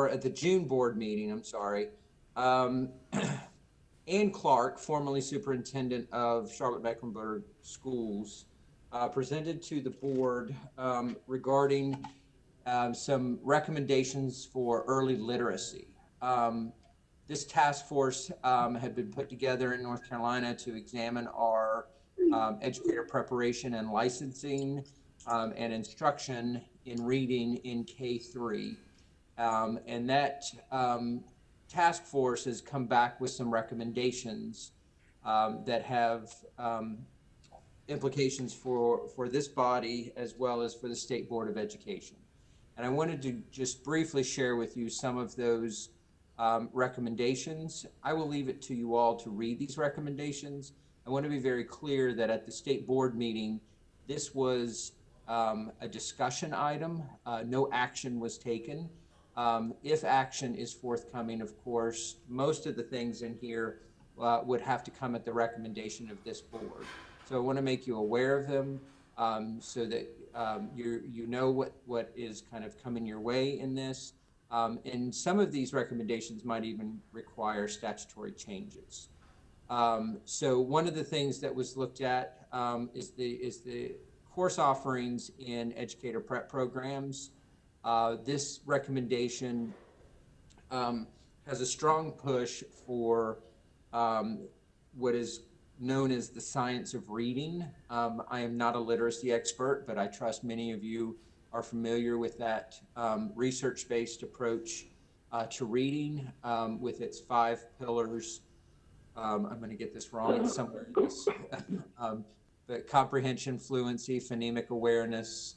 or at the June board meeting, I'm sorry, Ann Clark, formerly superintendent of Charlotte-Mecklenburg Schools, presented to the board regarding some recommendations for early literacy. This task force had been put together in North Carolina to examine our educator preparation and licensing and instruction in reading in K-3. And that task force has come back with some recommendations that have implications for this body as well as for the State Board of Education. And I wanted to just briefly share with you some of those recommendations. I will leave it to you all to read these recommendations. I want to be very clear that at the State Board meeting, this was a discussion item. No action was taken. If action is forthcoming, of course, most of the things in here would have to come at the recommendation of this board. So I want to make you aware of them so that you know what is kind of coming your way in this. And some of these recommendations might even require statutory changes. So one of the things that was looked at is the course offerings in educator prep programs. This recommendation has a strong push for what is known as the science of reading. I am not a literacy expert, but I trust many of you are familiar with that research-based approach to reading with its 5 pillars. I'm going to get this wrong, it's somewhere in this. But comprehension, fluency, phonemic awareness,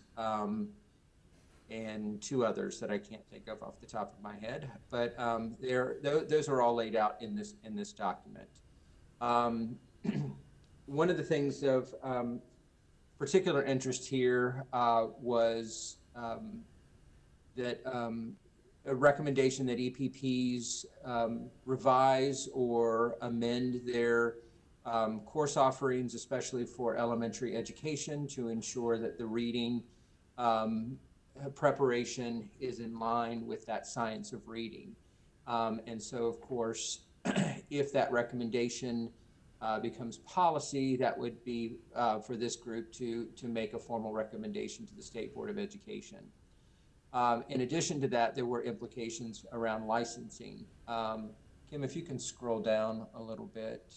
and 2 others that I can't think of off the top of my head. But those are all laid out in this document. One of the things of particular interest here was that a recommendation that EPPs revise or amend their course offerings, especially for elementary education, to ensure that the reading preparation is in line with that science of reading. And so, of course, if that recommendation becomes policy, that would be for this group to make a formal recommendation to the State Board of Education. In addition to that, there were implications around licensing. Kim, if you can scroll down a little bit.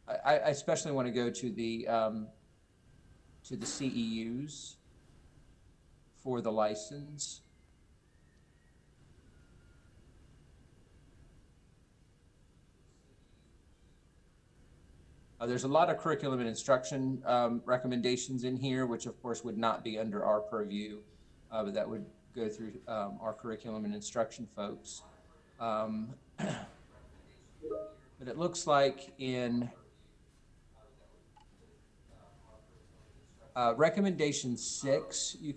I especially want to go to the CEUs for the license. There's a lot of curriculum and instruction recommendations in here, which of course would not be under our purview, but that would go through our curriculum and instruction folks. But it looks like in recommendation 6, you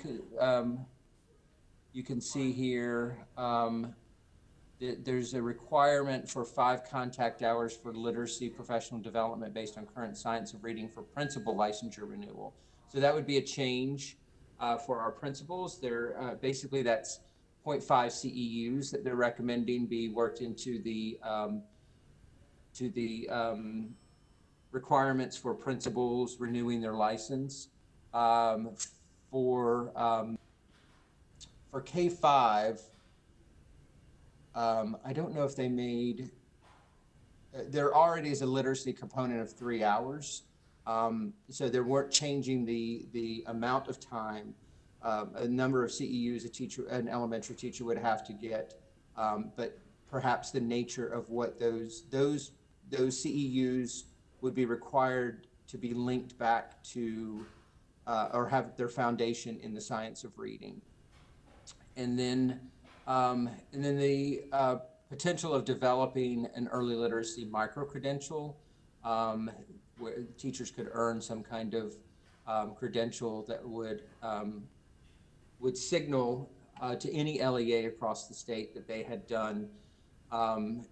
can see here there's a requirement for 5 contact hours for literacy professional development based on current science of reading for principal licensure renewal. So that would be a change for our principals. They're basically that's 0.5 CEUs that they're recommending be worked into the requirements for principals renewing their license. For K-5, I don't know if they made, there already is a literacy component of 3 hours. So they weren't changing the amount of time, a number of CEUs an elementary teacher would have to get, but perhaps the nature of what those CEUs would be required to be linked back to or have their foundation in the science of reading. And then the potential of developing an early literacy micro-credential where teachers could earn some kind of credential that would signal to any LEA across the state that they had done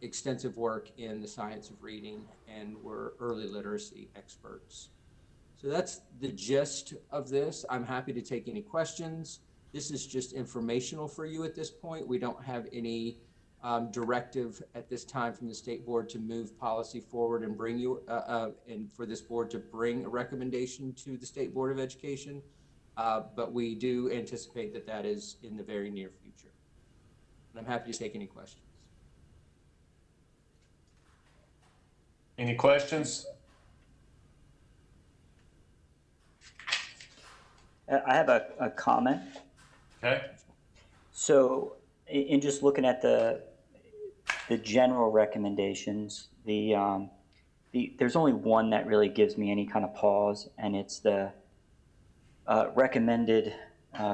extensive work in the science of reading and were early literacy experts. So that's the gist of this. I'm happy to take any questions. This is just informational for you at this point. We don't have any directive at this time from the state board to move policy forward and bring you, and for this board to bring a recommendation to the State Board of Education. But we do anticipate that that is in the very near future. And I'm happy to take any questions. Any questions? I have a comment. Okay. So in just looking at the general recommendations, there's only one that really gives me any kind of pause, and it's the recommended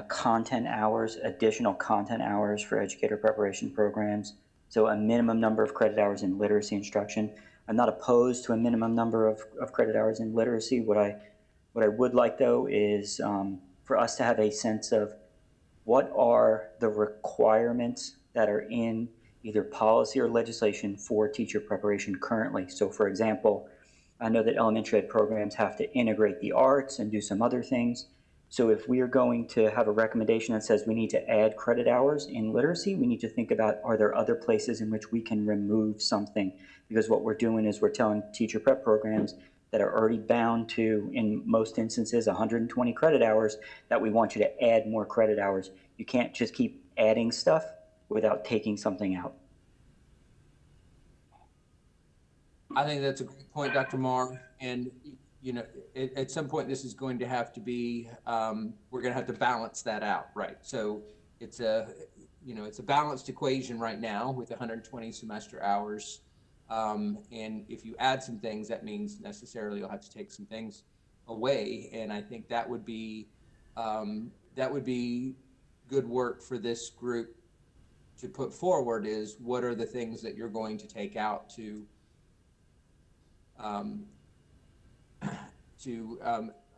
content hours, additional content hours for educator preparation programs. So a minimum number of credit hours in literacy instruction. I'm not opposed to a minimum number of credit hours in literacy. What I would like, though, is for us to have a sense of what are the requirements that are in either policy or legislation for teacher preparation currently. So, for example, I know that elementary ed programs have to integrate the arts and do some other things. So if we are going to have a recommendation that says we need to add credit hours in literacy, we need to think about, are there other places in which we can remove something? Because what we're doing is we're telling teacher prep programs that are already bound to, in most instances, 120 credit hours, that we want you to add more credit hours. You can't just keep adding stuff without taking something out. I think that's a great point, Dr. Maher. And, you know, at some point, this is going to have to be, we're going to have to balance that out, right? So it's a, you know, it's a balanced equation right now with 120 semester hours. And if you add some things, that means necessarily you'll have to take some things away. And I think that would be good work for this group to put forward, is what are the things that you're going to take out to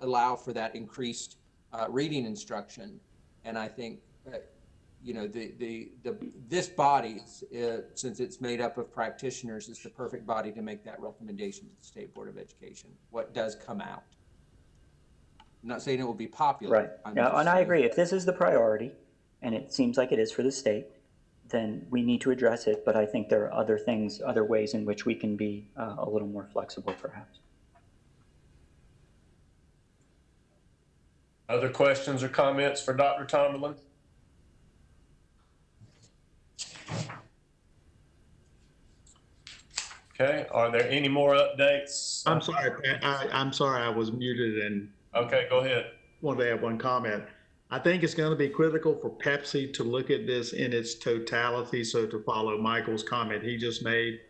allow for that increased reading instruction. And I think you know, this body, since it's made up of practitioners, is the perfect body to make that recommendation to the State Board of Education. What does come out? I'm not saying it will be popular. Right. Yeah, and I agree. If this is the priority, and it seems like it is for the state, then we need to address it. But I think there are other things, other ways in which we can be a little more flexible, perhaps. Other questions or comments for Dr. Tomberlin? Okay, are there any more updates? I'm sorry, Pat. I'm sorry I was muted and Okay, go ahead. wanted to add one comment. I think it's going to be critical for Pepsi to look at this in its totality. So to follow Michael's comment he just made,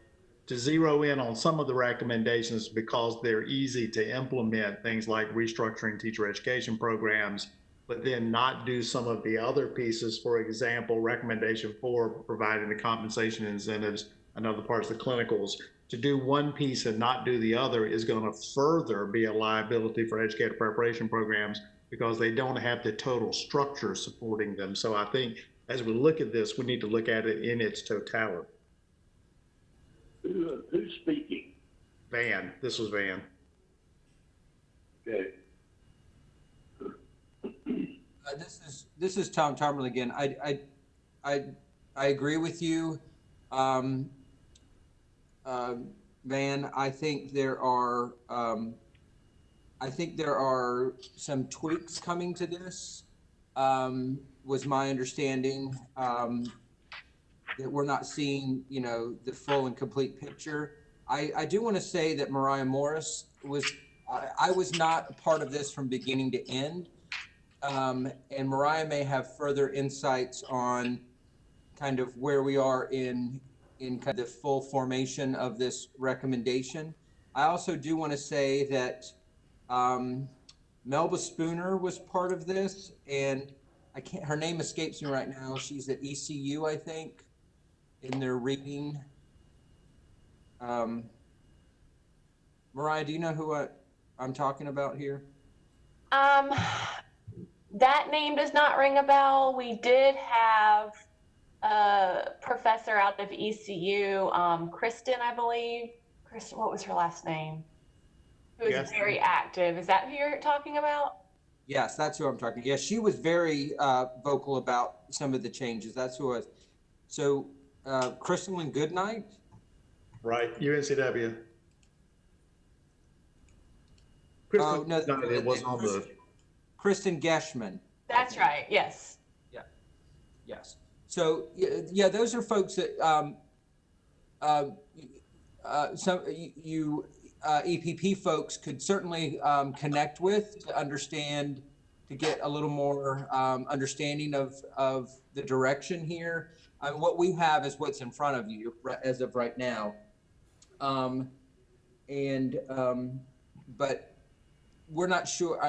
to zero in on some of the recommendations because they're easy to implement, things like restructuring teacher education programs, but then not do some of the other pieces. For example, recommendation 4, providing the compensation incentives and other parts of the clinicals. To do one piece and not do the other is going to further be a liability for educator preparation programs because they don't have the total structure supporting them. So I think as we look at this, we need to look at it in its totality. Who's speaking? Van, this was Van. Okay. This is Tom Tomberlin again. I agree with you, Van. I think there are some tweaks coming to this. Was my understanding that we're not seeing, you know, the full and complete picture. I do want to say that Mariah Morris I was not a part of this from beginning to end. And Mariah may have further insights on kind of where we are in kind of the full formation of this recommendation. I also do want to say that Melba Spooner was part of this, and her name escapes me right now. She's at ECU, I think, in their reading. Mariah, do you know who I'm talking about here? That name does not ring a bell. We did have a professor out of ECU, Kristen, I believe. Kristen, what was her last name? Who was Yes. very active. Is that who you're talking about? Yes, that's who I'm talking. Yeah, she was very vocal about some of the changes. That's who I was. So, Crystalline Goodnight. Right, UNCW. Oh, Kristen, no, no, it was on the, Kristen Geschman. That's right. Yes. Yeah, yes. So, yeah, those are folks that some you EPP folks could certainly connect with to understand, to get a little more understanding of the direction here. What we have is what's in front of you as of right now. And but we're not sure.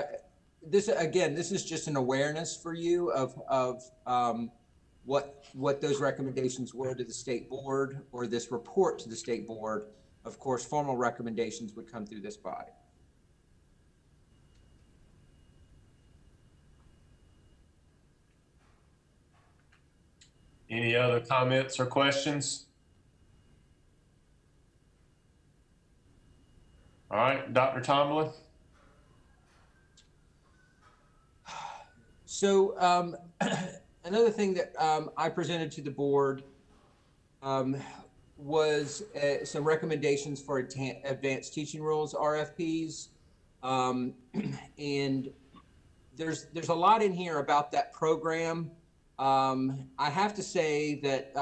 This again, this is just an awareness for you of what those recommendations were to the state board, or this report to the state board. Of course, formal recommendations would come through this body. Any other comments or questions? All right, Dr. Tomlin. So another thing that I presented to the board was some recommendations for advanced teaching rules, RFPs. And there's a lot in here about that program. I have to say that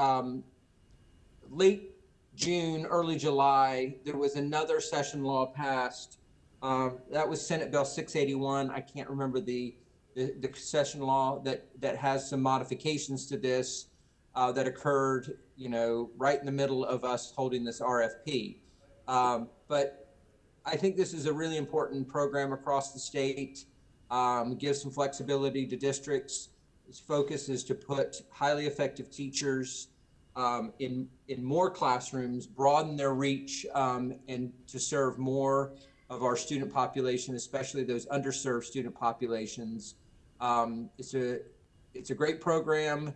late June, early July, there was another session law passed. That was Senate Bill 681. I can't remember the session law that has some modifications to this that occurred, right in the middle of us holding this RFP. But I think this is a really important program across the state. Gives some flexibility to districts. Its focus is to put highly effective teachers in more classrooms, broaden their reach, and to serve more of our student population, especially those underserved student populations. It's a great program.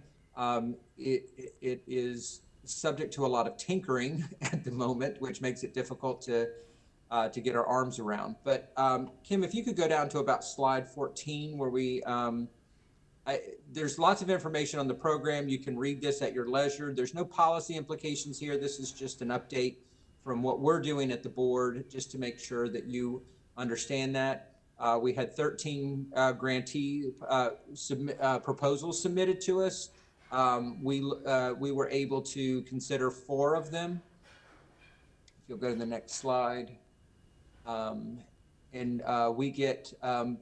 It is subject to a lot of tinkering at the moment, which makes it difficult to get our arms around. But Kim, if you could go down to about slide 14, where we there's lots of information on the program. You can read this at your leisure. There's no policy implications here. This is just an update from what we're doing at the board, just to make sure that you understand that. We had 13 grantee proposals submitted to us. We were able to consider 4 of them. If you'll go to the next slide. And we get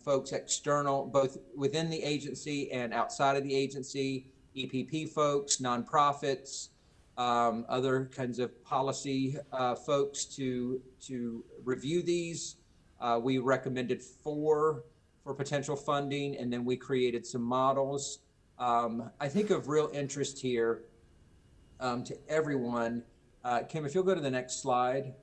folks external, both within the agency and outside of the agency, EPP folks, nonprofits, other kinds of policy folks to review these. We recommended 4 for potential funding, and then we created some models. I think of real interest here to everyone. Kim, if you'll go to the next slide.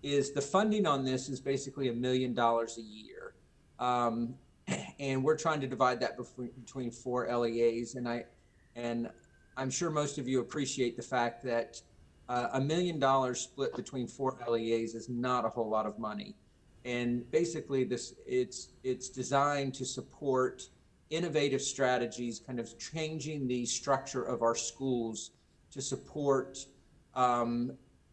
Is the funding on this is basically $1 million a year. And we're trying to divide that between 4 LEAs. And I'm sure most of you appreciate the fact that $1 million split between 4 LEAs is not a whole lot of money. And basically it's designed to support innovative strategies, kind of changing the structure of our schools to support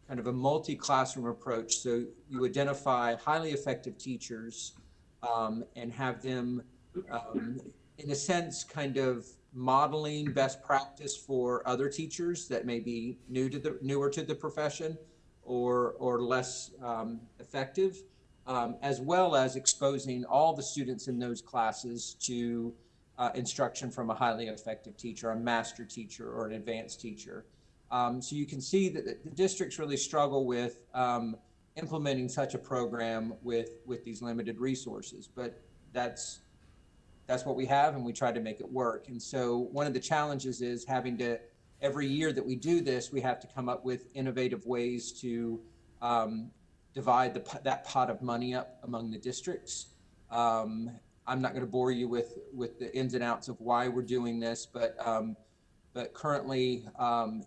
kind of a multi-classroom approach. So you identify highly effective teachers and have them, in a sense, kind of modeling best practice for other teachers that may be newer to the profession or less effective, as well as exposing all the students in those classes to instruction from a highly effective teacher, a master teacher, or an advanced teacher. So you can see that the districts really struggle with implementing such a program with these limited resources, but that's what we have, and we try to make it work. And so one of the challenges is having to, every year that we do this, we have to come up with innovative ways to divide that pot of money up among the districts. I'm not going to bore you with the ins and outs of why we're doing this, but currently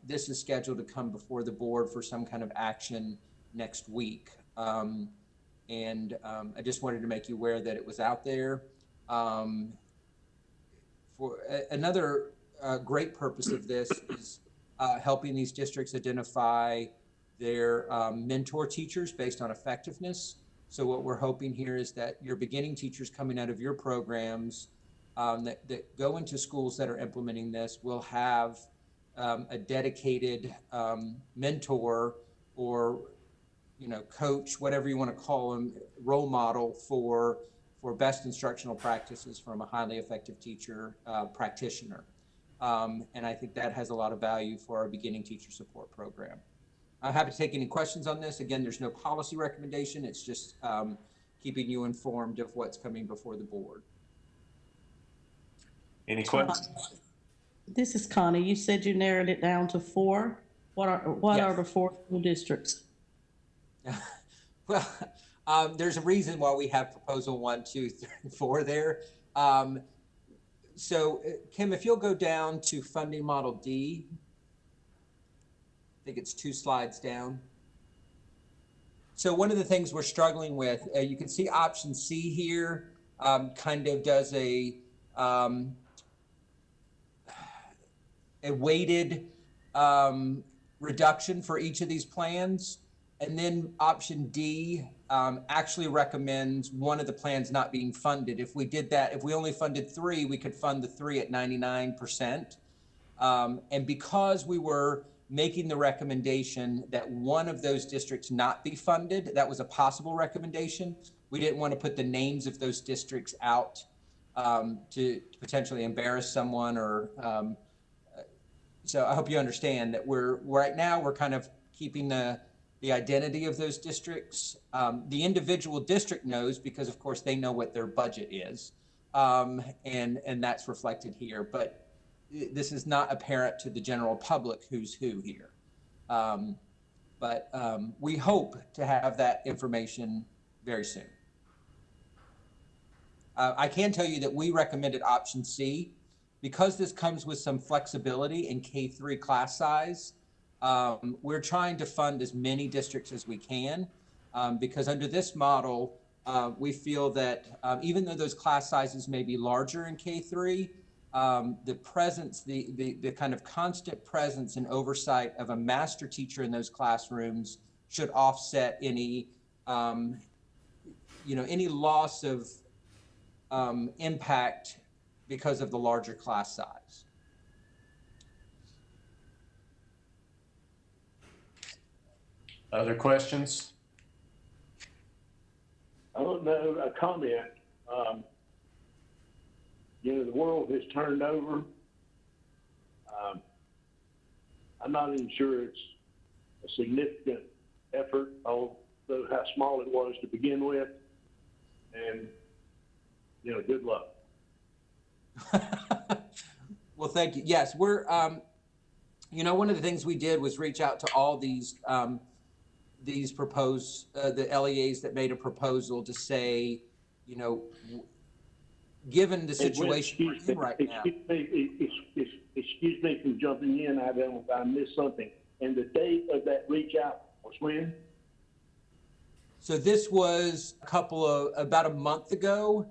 this is scheduled to come before the board for some kind of action next week. And I just wanted to make you aware that it was out there. Another great purpose of this is helping these districts identify their mentor teachers based on effectiveness. So what we're hoping here is that your beginning teachers coming out of your programs that go into schools that are implementing this will have a dedicated mentor or coach, whatever you want to call them, role model for best instructional practices from a highly effective teacher practitioner. And I think that has a lot of value for our beginning teacher support program. I'm happy to take any questions on this. Again, there's no policy recommendation. It's just keeping you informed of what's coming before the board. Any questions? This is Connie. You said you narrowed it down to 4. What Yes. are the 4 school districts? Well, there's a reason why we have proposal 1, 2, 3, 4 there. So Kim, if you'll go down to funding model D, I think it's 2 slides down. So one of the things we're struggling with, you can see option C here, kind of does a weighted reduction for each of these plans. And then option D actually recommends one of the plans not being funded. If we did that, if we only funded 3, we could fund the 3 at 99%. And because we were making the recommendation that one of those districts not be funded, that was a possible recommendation. We didn't want to put the names of those districts out to potentially embarrass someone or so I hope you understand that right now we're kind of keeping the identity of those districts. The individual district knows because of course they know what their budget is. And that's reflected here, but this is not apparent to the general public who's who here. But we hope to have that information very soon. I can tell you that we recommended option C because this comes with some flexibility in K-3 class size. We're trying to fund as many districts as we can because under this model, we feel that even though those class sizes may be larger in K-3, the presence, the kind of constant presence and oversight of a master teacher in those classrooms should offset any, any loss of impact because of the larger class size. Other questions? I don't know, a comment. The world has turned over. I'm not even sure it's a significant effort, although how small it was to begin with. And, good luck. Well, thank you. Yes, we're, one of the things we did was reach out to all these proposed, the LEAs that made a proposal to say, given the situation we're in right now. Excuse me from jumping in. I don't know if I missed something. And the date of that reach out was when? So this was about a month ago.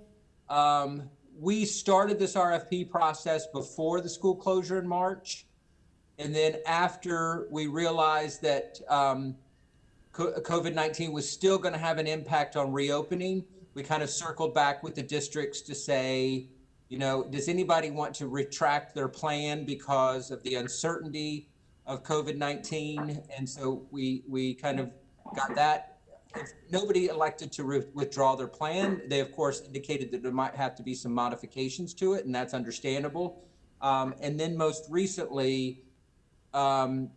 We started this RFP process before the school closure in March. And then after we realized that COVID-19 was still going to have an impact on reopening, we kind of circled back with the districts to say, does anybody want to retract their plan because of the uncertainty of COVID-19? And so we kind of got that. If nobody elected to withdraw their plan, they of course indicated that there might have to be some modifications to it, and that's understandable. And then most recently, there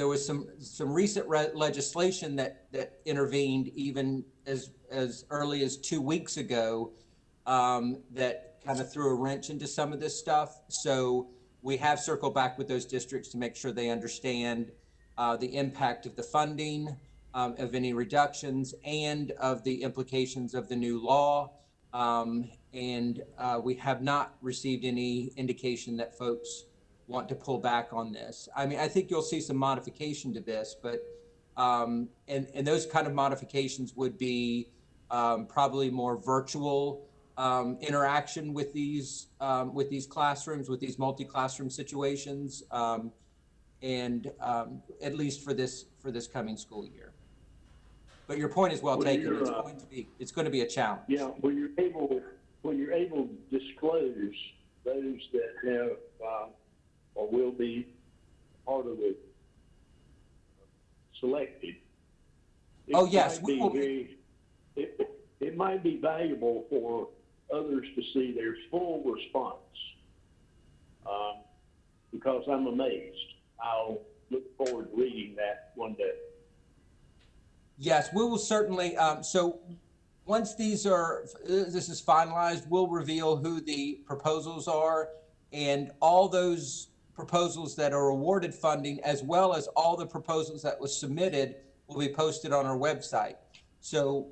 was some recent legislation that intervened even as early as 2 weeks ago that kind of threw a wrench into some of this stuff. So we have circled back with those districts to make sure they understand the impact of the funding, of any reductions, and of the implications of the new law. And we have not received any indication that folks want to pull back on this. I mean, I think you'll see some modification to this, but And those kind of modifications would be probably more virtual interaction with these classrooms, with these multi-classroom situations, and at least for this coming school year. But your point is well taken. It's going to be a challenge. Yeah, when you're able to disclose those that have or will be part of the selected. Oh yes, It might be valuable for others to see their full response, because I'm amazed. I'll look forward to reading that one day. Yes, we will certainly. So once this is finalized, we'll reveal who the proposals are, and all those proposals that are awarded funding, as well as all the proposals that was submitted, will be posted on our website. So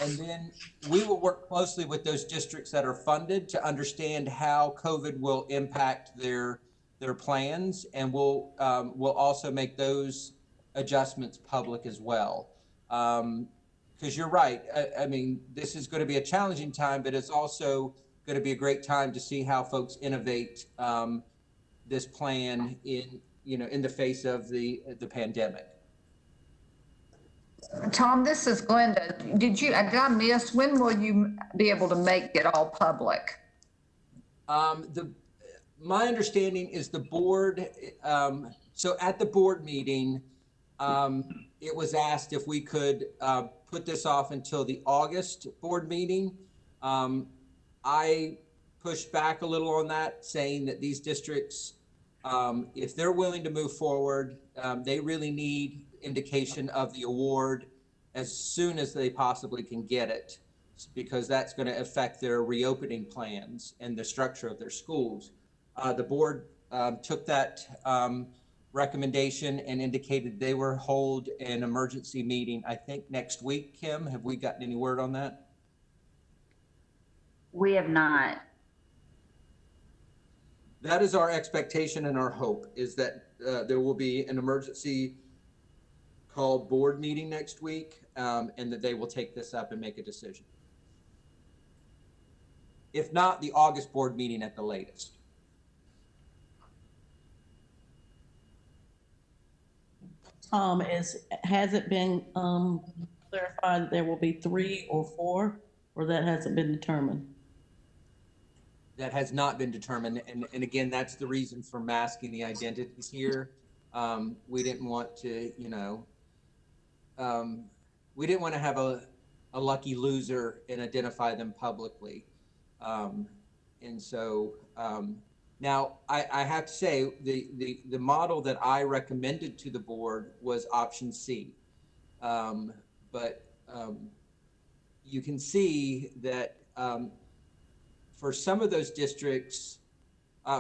and then we will work closely with those districts that are funded to understand how COVID will impact their plans, and we'll also make those adjustments public as well. Because you're right. I mean, this is going to be a challenging time, but it's also going to be a great time to see how folks innovate this plan in the face of the pandemic. Tom, this is Glenda. Did I miss, when will you be able to make it all public? My understanding is the board, so at the board meeting, it was asked if we could put this off until the August board meeting. I pushed back a little on that, saying that these districts, if they're willing to move forward, they really need indication of the award as soon as they possibly can get it, because that's going to affect their reopening plans and the structure of their schools. The board took that recommendation and indicated they will hold an emergency meeting, I think next week. Kim, have we gotten any word on that? We have not. That is our expectation and our hope, is that there will be an emergency called board meeting next week, and that they will take this up and make a decision. If not, the August board meeting at the latest. Tom, has it been clarified that there will be 3 or 4, or that hasn't been determined? That has not been determined, and again, that's the reason for masking the identities here. We didn't want to, we didn't want to have a lucky loser and identify them publicly. And so now I have to say the model that I recommended to the board was option C. But you can see that for some of those districts,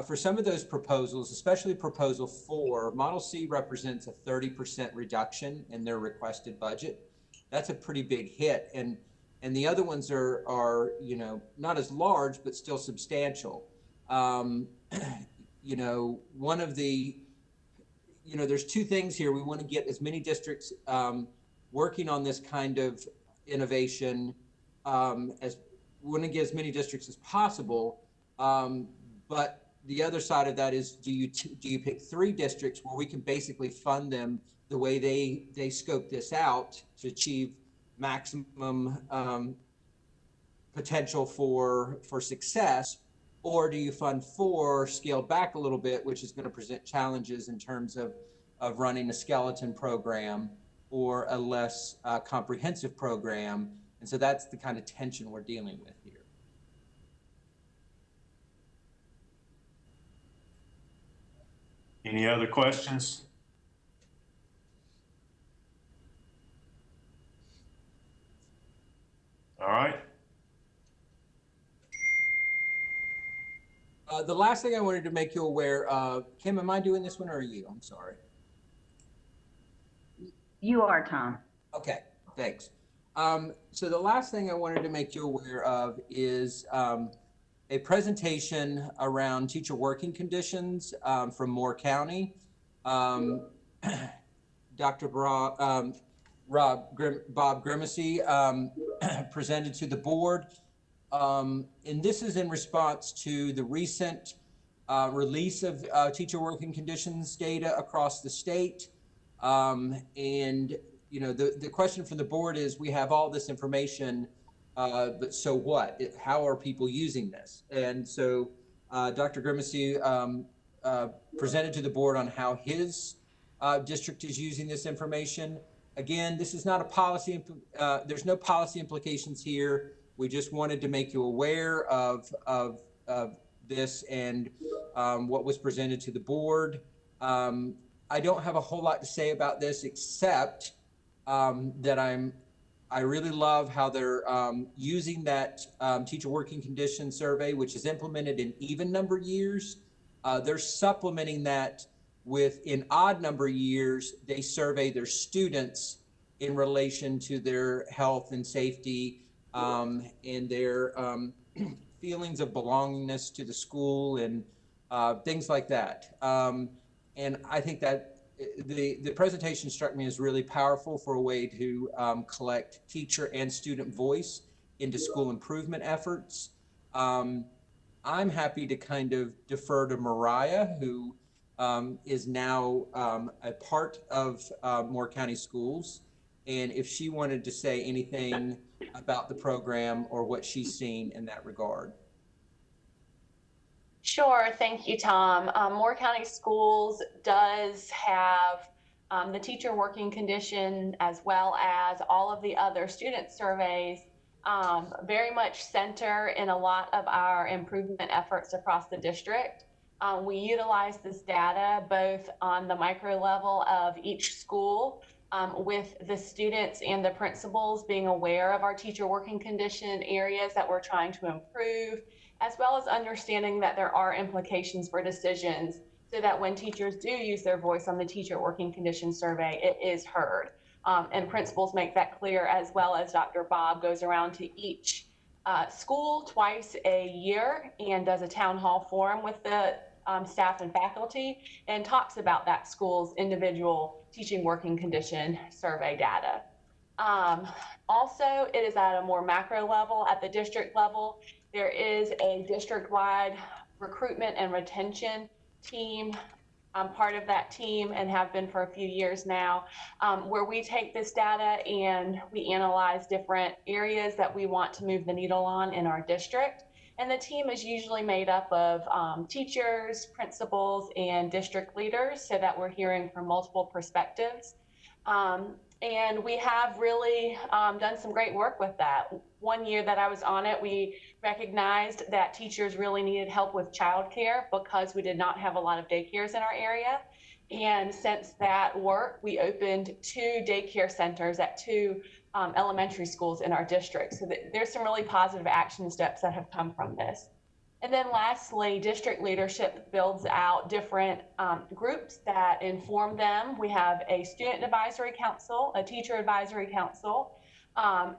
for some of those proposals, especially proposal 4, Model C represents a 30% reduction in their requested budget. That's a pretty big hit. And the other ones are not as large, but still substantial. One of the, there's 2 things here. We want to get as many districts working on this kind of innovation as we want to get as many districts as possible. But the other side of that is, do you pick 3 districts where we can basically fund them the way they scope this out to achieve maximum potential for success, or do you fund 4 scaled back a little bit, which is going to present challenges in terms of running a skeleton program or a less comprehensive program? And so that's the kind of tension we're dealing with here. Any other questions? All right. The last thing I wanted to make you aware of, Kim, am I doing this one or are you? I'm sorry. You are, Tom. Okay, thanks. So the last thing I wanted to make you aware of is a presentation around teacher working conditions from Moore County. Dr. Bob Grimacy presented to the board. And this is in response to the recent release of teacher working conditions data across the state. And, you know, the question from the board is, we have all this information, but so what? How are people using this? And so Dr. Grimacy presented to the board on how his district is using this information. Again, this is not a policy, there's no policy implications here. We just wanted to make you aware of this and what was presented to the board. I don't have a whole lot to say about this, except that I really love how they're using that teacher working condition survey, which is implemented in even number years. They're supplementing that with, in odd number years, they survey their students in relation to their health and safety and their feelings of belongingness to the school and things like that. And I think that the presentation struck me as really powerful for a way to collect teacher and student voice into school improvement efforts. I'm happy to kind of defer to Mariah, who is now a part of Moore County Schools. And if she wanted to say anything about the program or what she's seen in that regard. Sure, thank you, Tom. Moore County Schools does have the teacher working condition, as well as all of the other student surveys, very much center in a lot of our improvement efforts across the district. We utilize this data both on the micro level of each school, with the students and the principals being aware of our teacher working condition areas that we're trying to improve, as well as understanding that there are implications for decisions, so that when teachers do use their voice on the teacher working condition survey, it is heard. And principals make that clear, as well as Dr. Bob goes around to each school twice a year and does a town hall forum with the staff and faculty and talks about that school's individual teaching working condition survey data. Also, it is at a more macro level, at the district level. There is a district-wide recruitment and retention team. I'm part of that team and have been for a few years now, where we take this data and we analyze different areas that we want to move the needle on in our district. And the team is usually made up of teachers, principals, and district leaders, so that we're hearing from multiple perspectives. And we have really done some great work with that. One year that I was on it, we recognized that teachers really needed help with childcare because we did not have a lot of daycares in our area. And since that work, we opened 2 daycare centers at 2 elementary schools in our district. So there's some really positive action steps that have come from this. And then lastly, district leadership builds out different groups that inform them. We have a student advisory council, a teacher advisory council.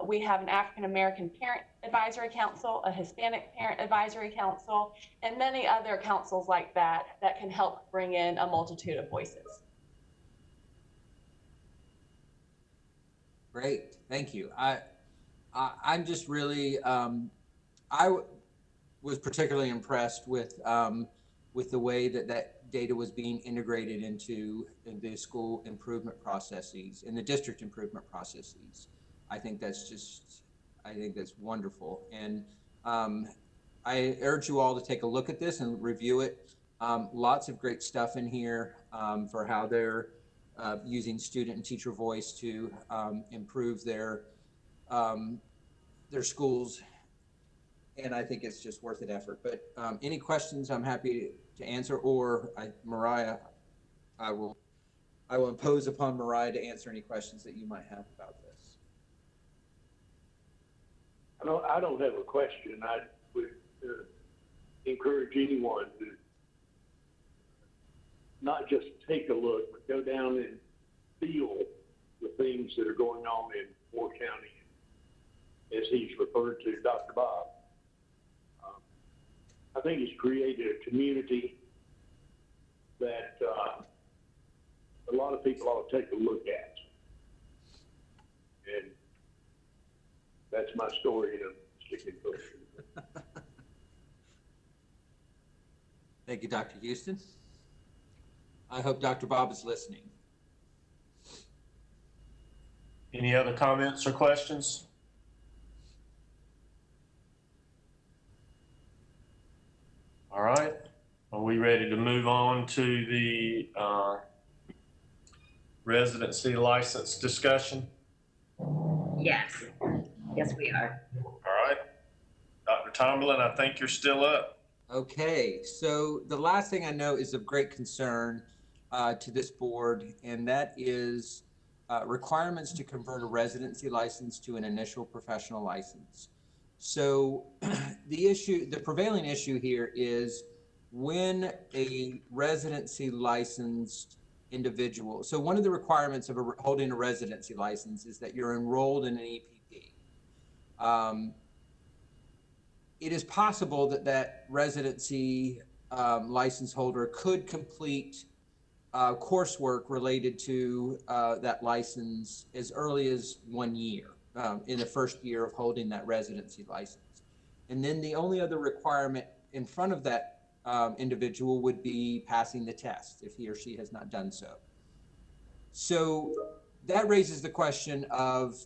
We have an African American parent advisory council, a Hispanic parent advisory council, and many other councils like that that can help bring in a multitude of voices. Great, thank you. I'm just really, was particularly impressed with the way that data was being integrated into the school improvement processes and the district improvement processes. I think that's wonderful. And I urge you all to take a look at this and review it. Lots of great stuff in here for how they're using student and teacher voice to improve their schools. And I think it's just worth an effort. But any questions, I'm happy to answer, or Mariah, I will impose upon Mariah to answer any questions that you might have about this. I don't have a question. I would encourage anyone to not just take a look, but go down and feel the things that are going on in Moore County, as he's referred to, Dr. Bob. I think he's created a community that a lot of people ought to take a look at. And that's my story in a sticking book. Thank you, Dr. Houston. I hope Dr. Bob is listening. Any other comments or questions? All right. Are we ready to move on to the residency license discussion? Yes. Yes, we are. All right. Dr. Tomlin, I think you're still up. Okay, so the last thing I know is of great concern to this board, and that is requirements to convert a residency license to an initial professional license. So the prevailing issue here is when a residency licensed individual, so one of the requirements of holding a residency license is that you're enrolled in an EPP. It is possible that residency license holder could complete coursework related to that license as early as 1 year, in the first year of holding that residency license. And then the only other requirement in front of that individual would be passing the test if he or she has not done so. So that raises the question of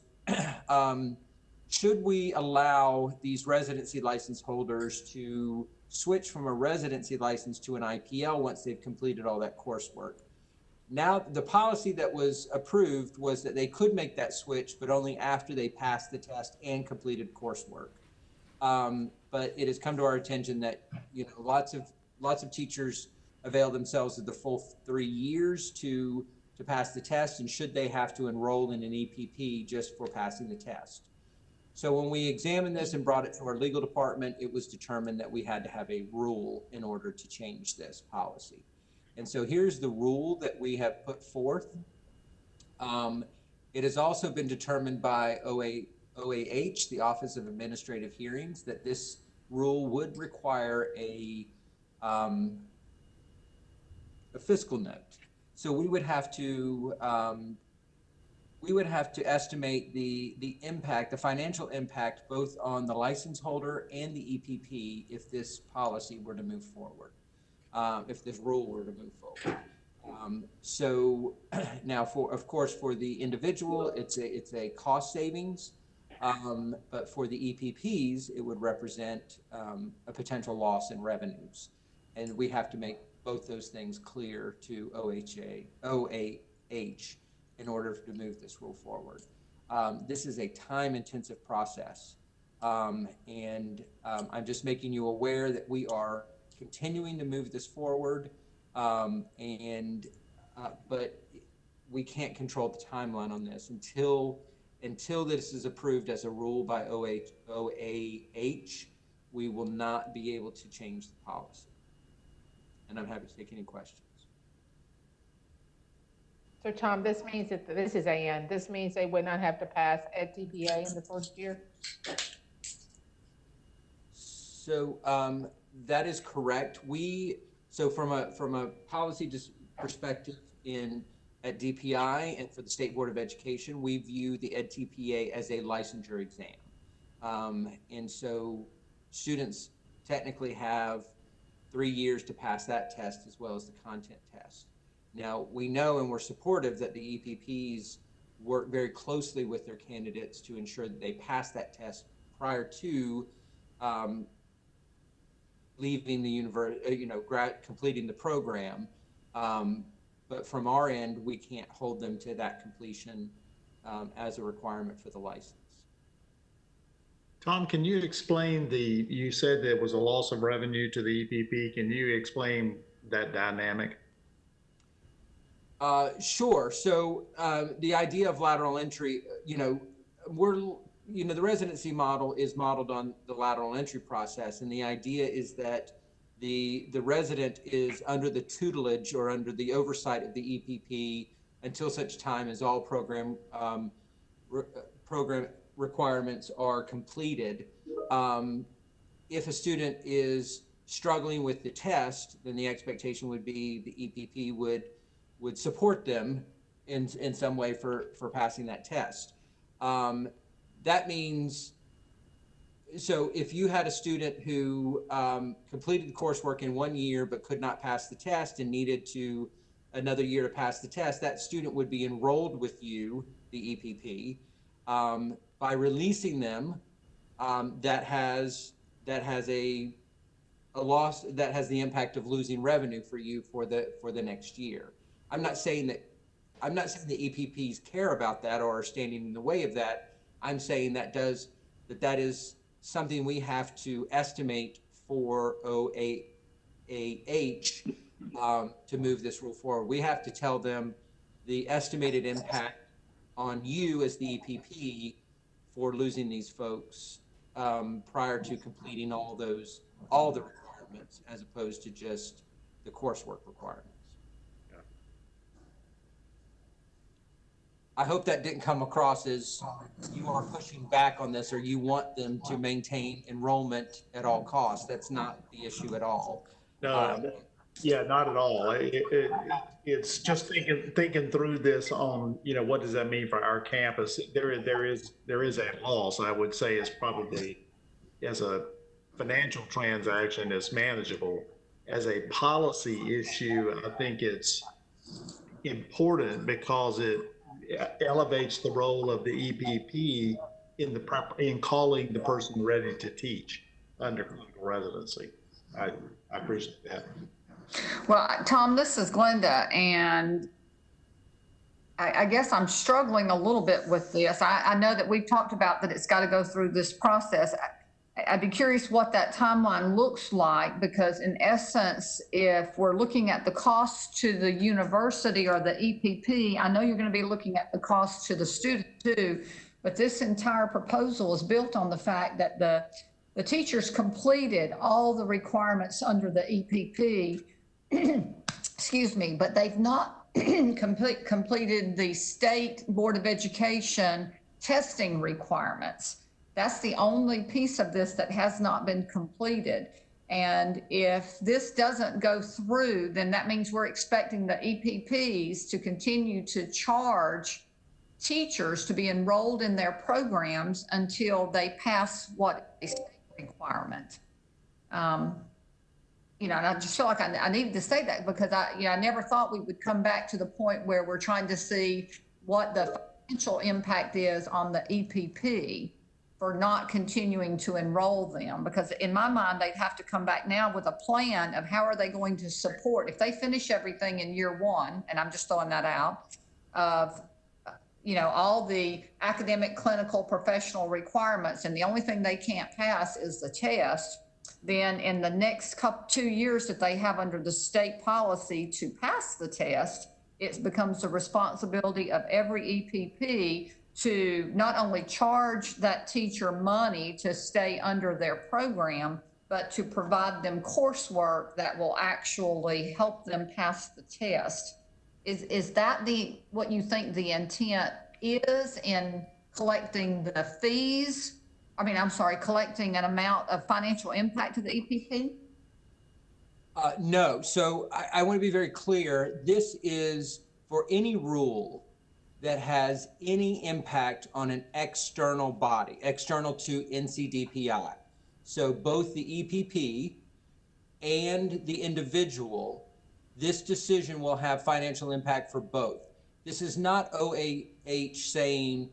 should we allow these residency license holders to switch from a residency license to an IPL once they've completed all that coursework? Now, the policy that was approved was that they could make that switch, but only after they passed the test and completed coursework. But it has come to our attention that, you know, lots of teachers avail themselves of the full 3 years to pass the test, and should they have to enroll in an EPP just for passing the test? So when we examined this and brought it to our legal department, it was determined that we had to have a rule in order to change this policy. And so here's the rule that we have put forth. It has also been determined by OAH, the Office of Administrative Hearings, that this rule would require a fiscal note. So we would have to estimate the impact, the financial impact, both on the license holder and the EPP if this policy were to move forward, if this rule were to move forward. So now, of course, for the individual, it's a cost savings, but for the EPPs, it would represent a potential loss in revenues, and we have to make both those things clear to OAH in order to move this rule forward. This is a time-intensive process, and I'm just making you aware that we are continuing to move this forward, but we can't control the timeline on this until this is approved as a rule by OAH. We will not be able to change the policy, and I'm happy to take any questions. So Tom, this means that, this is Ann, this means they would not have to pass EdTPA in the first year? So that is correct. So from a policy perspective at DPI and for the State Board of Education, we view the EdTPA as a licensure exam. And so students technically have 3 years to pass that test as well as the content test. Now, we know and we're supportive that the EPPs work very closely with their candidates to ensure that they pass that test prior to leaving the university, completing the program. But from our end, we can't hold them to that completion as a requirement for the license. Tom, can you explain you said there was a loss of revenue to the EPP. Can you explain that dynamic? Sure. So the idea of lateral entry, the residency model is modeled on the lateral entry process, and the idea is that the resident is under the tutelage or under the oversight of the EPP until such time as all program requirements are completed. If a student is struggling with the test, then the expectation would be the EPP would would support them in some way for passing that test. That means, so if you had a student who completed the coursework in 1 year but could not pass the test and needed to another year to pass the test, that student would be enrolled with you, the EPP. By releasing them, that has a loss, that has the impact of losing revenue for you for the next year. I'm not saying the EPPs care about that or are standing in the way of that. I'm saying that is something we have to estimate for OAH to move this rule forward. We have to tell them the estimated impact on you as the EPP for losing these folks prior to completing all the requirements, as opposed to just the coursework requirements. I hope that didn't come across as you are pushing back on this or you want them to maintain enrollment at all costs. That's not the issue at all. No, yeah, not at all. It's just thinking through this on, what does that mean for our campus? There is a loss, I would say, is probably, as a financial transaction, is manageable. As a policy issue, I think it's important because it elevates the role of the EPP in calling the person ready to teach under clinical residency. I appreciate that. Well, Tom, this is Glenda, and I guess I'm struggling a little bit with this. I know that we've talked about that it's got to go through this process. I'd be curious what that timeline looks like, because in essence, if we're looking at the cost to the university or the EPP, I know you're going to be looking at the cost to the student too, but this entire proposal is built on the fact that the teachers completed all the requirements under the EPP, excuse me, but they've not completed the State Board of Education testing requirements. That's the only piece of this that has not been completed. And if this doesn't go through, then that means we're expecting the EPPs to continue to charge teachers to be enrolled in their programs until they pass what a state requirement. And I just feel like I needed to say that because I never thought we would come back to the point where we're trying to see what the financial impact is on the EPP for not continuing to enroll them, because in my mind, they'd have to come back now with a plan of how are they going to support, if they finish everything in year one, and I'm just throwing that out, of all the academic, clinical, professional requirements, and the only thing they can't pass is the test, then in the next 2 years that they have under the state policy to pass the test, it becomes the responsibility of every EPP to not only charge that teacher money to stay under their program, but to provide them coursework that will actually help them pass the test. Is that what you think the intent is in collecting the fees? Collecting an amount of financial impact to the EPP? No. So I want to be very clear. This is for any rule that has any impact on an external body, external to NCDPI. So both the EPP and the individual, this decision will have financial impact for both. This is not OAH saying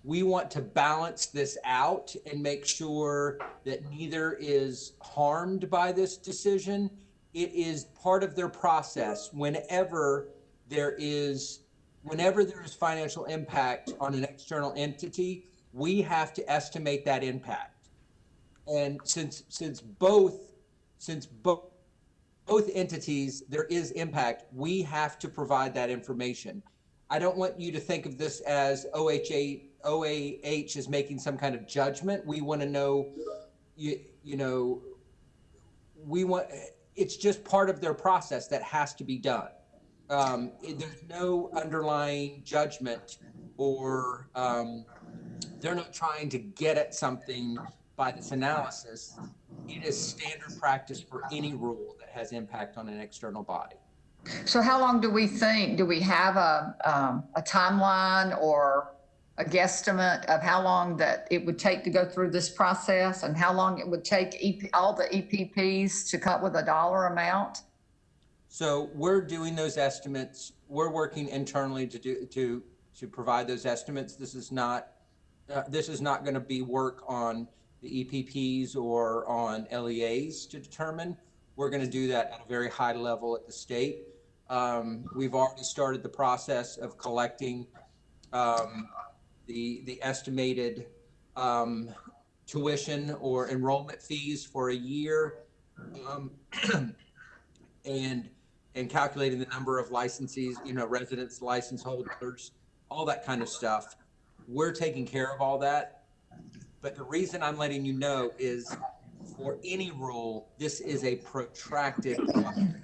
we want to balance this out and make sure that neither is harmed by this decision. It is part of their process. Whenever there is financial impact on an external entity, we have to estimate that impact. And since both entities, there is impact, we have to provide that information. I don't want you to think of this as OAH is making some kind of judgment. We want to know, it's just part of their process that has to be done. There's no underlying judgment or they're not trying to get at something by this analysis. It is standard practice for any rule that has impact on an external body. So how long do we think, do we have a timeline or a guesstimate of how long that it would take to go through this process and how long it would take all the EPPs to come up with a dollar amount? So we're doing those estimates. We're working internally to provide those estimates. This is not going to be work on the EPPs or on LEAs to determine. We're going to do that at a very high level at the state. We've already started the process of collecting the estimated tuition or enrollment fees for a year, and calculating the number of licensees, residents, license holders, all that kind of stuff. We're taking care of all that. But the reason I'm letting you know is for any rule, this is a protracted process.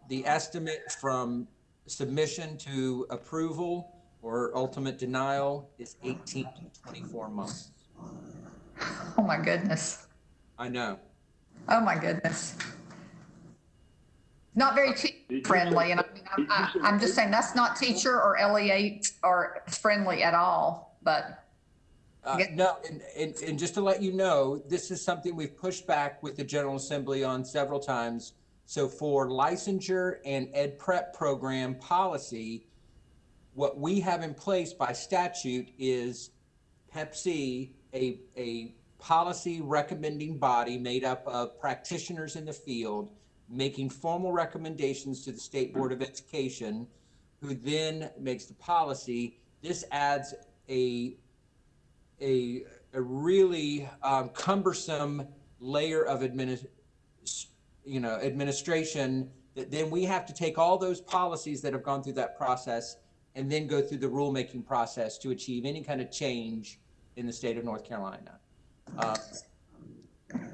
The estimate from submission to approval or ultimate denial is 18 to 24 months. Oh my goodness. I know. Oh my goodness. Not very teacher friendly, and I'm just saying that's not teacher or LEA or friendly at all, but. No, and just to let you know, this is something we've pushed back with the General Assembly on several times. So for licensure and ed prep program policy, what we have in place by statute is Pepsi, a policy recommending body made up of practitioners in the field, making formal recommendations to the State Board of Education, who then makes the policy. This adds a really cumbersome layer of administration that then we have to take all those policies that have gone through that process and then go through the rulemaking process to achieve any kind of change in the state of North Carolina.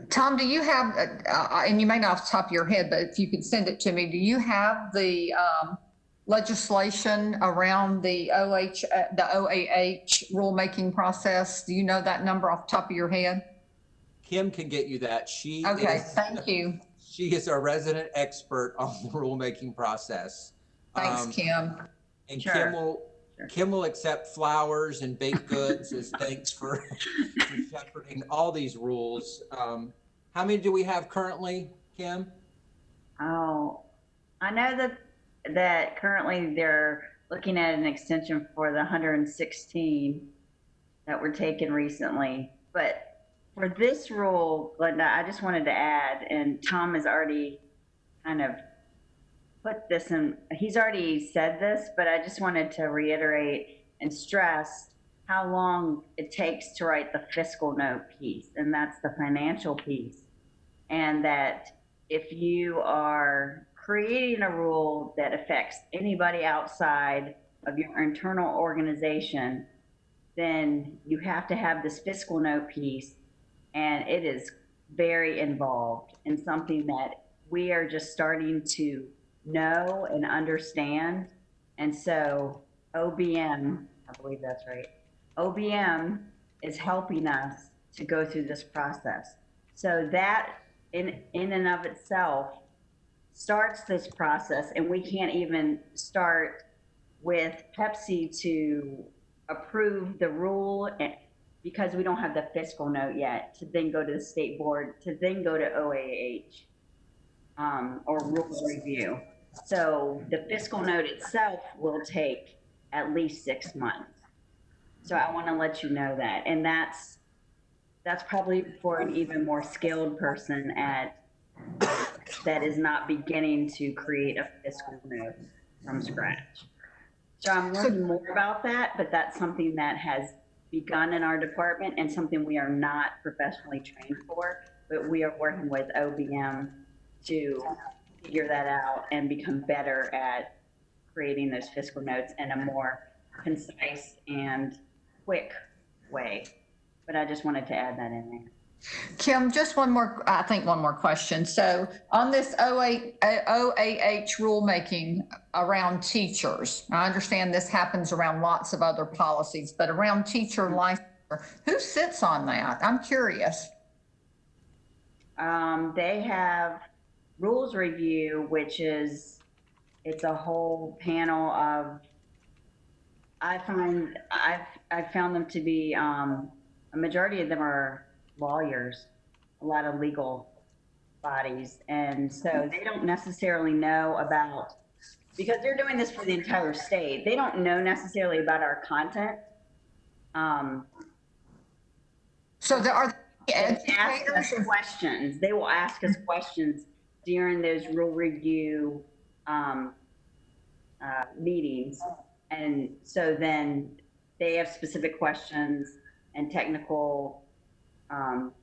Tom, do you have, and you may not off the top of your head, but if you could send it to me, do you have the legislation around the OAH rulemaking process? Do you know that number off the top of your head? Kim can get you that. Thank you. She is our resident expert on the rulemaking process. Thanks, Kim. And sure. Kim will accept flowers and baked goods as thanks for shepherding all these rules. How many do we have currently, Kim? Oh, I know that currently they're looking at an extension for the 116 that were taken recently. But for this rule, Glenda, I just wanted to add, and Tom has already kind of put this in, he's already said this, but I just wanted to reiterate and stress how long it takes to write the fiscal note piece, and that's the financial piece. And that if you are creating a rule that affects anybody outside of your internal organization, then you have to have this fiscal note piece, and it is very involved and something that we are just starting to know and understand. And so OBM, I believe that's right, OBM is helping us to go through this process. So that in and of itself starts this process, and we can't even start with Pepsi to approve the rule because we don't have the fiscal note yet to then go to the state board, to then go to OAH or rule review. So the fiscal note itself will take at least 6 months. So I want to let you know that. And that's probably for an even more skilled person that is not beginning to create a fiscal note from scratch. So I'm learning more about that, but that's something that has begun in our department and something we are not professionally trained for, but we are working with OBM to figure that out and become better at creating those fiscal notes in a more concise and quick way. But I just wanted to add that in there. Kim, just one more question. So on this OAH rulemaking around teachers, I understand this happens around lots of other policies, but around teacher licensure, who sits on that? I'm curious. They have rules review, which is, it's a whole panel of, I've found them to be, a majority of them are lawyers, a lot of legal bodies. And so they don't necessarily know about, because they're doing this for the entire state, they don't know necessarily about our content. So there are They ask us educators. questions. They will ask us questions during those rule review meetings. And so then they have specific questions and technical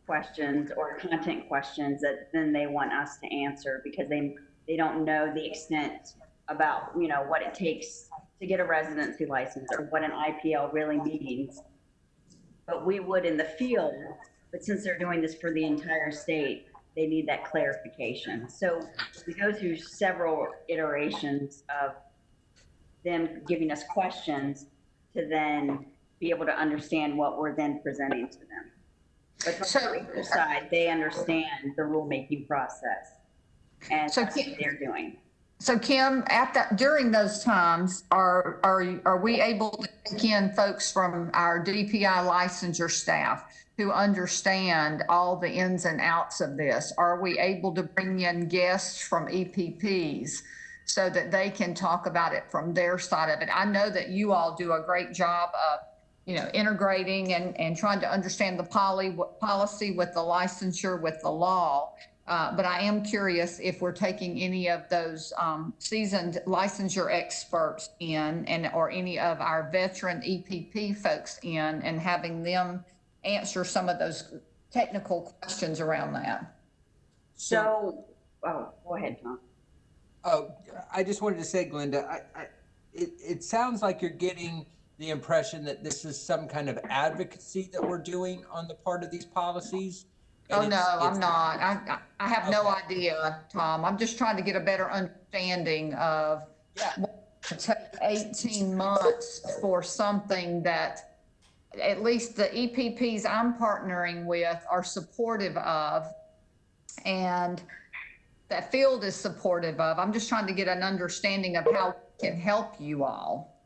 questions or content questions that then they want us to answer, because they don't know the extent about, you know, what it takes to get a residency license or what an IPL really means. But we would in the field, but since they're doing this for the entire state, they need that clarification. So we go through several iterations of them giving us questions to then be able to understand what we're then presenting to them. But from the legal side, they understand the rulemaking process, and So that's what they're doing. So Kim, during those times, are we able to take in folks from our DPI licensure staff who understand all the ins and outs of this? Are we able to bring in guests from EPPs so that they can talk about it from their side of it? I know that you all do a great job of, you know, integrating and trying to understand the policy with the licensure, with the law. But I am curious if we're taking any of those seasoned licensure experts in, or any of our veteran EPP folks in, and having them answer some of those technical questions around that. So, oh, go ahead, Tom. Oh, I just wanted to say, Glenda, it sounds like you're getting the impression that this is some kind of advocacy that we're doing on the part of these policies. Oh, no, I'm not. I have no idea, Tom. I'm just trying to get a better understanding of what it take 18 months for something that at least the EPPs I'm partnering with are supportive of, and that field is supportive of. I'm just trying to get an understanding of how we can help you all.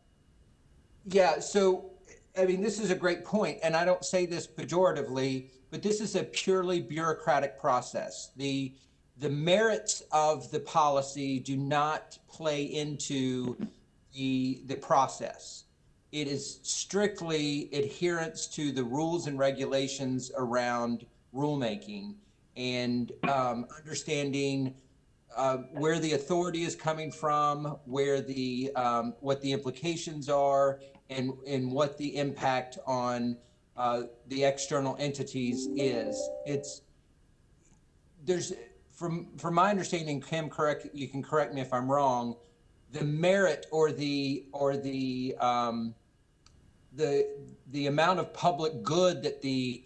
Yeah, so, I mean, this is a great point, and I don't say this pejoratively, but this is a purely bureaucratic process. The merits of the policy do not play into the process. It is strictly adherence to the rules and regulations around rulemaking, and understanding where the authority is coming from, where the what the implications are, and what the impact on the external entities is. There's from my understanding, Kim, you can correct me if I'm wrong, the merit or the amount of public good that the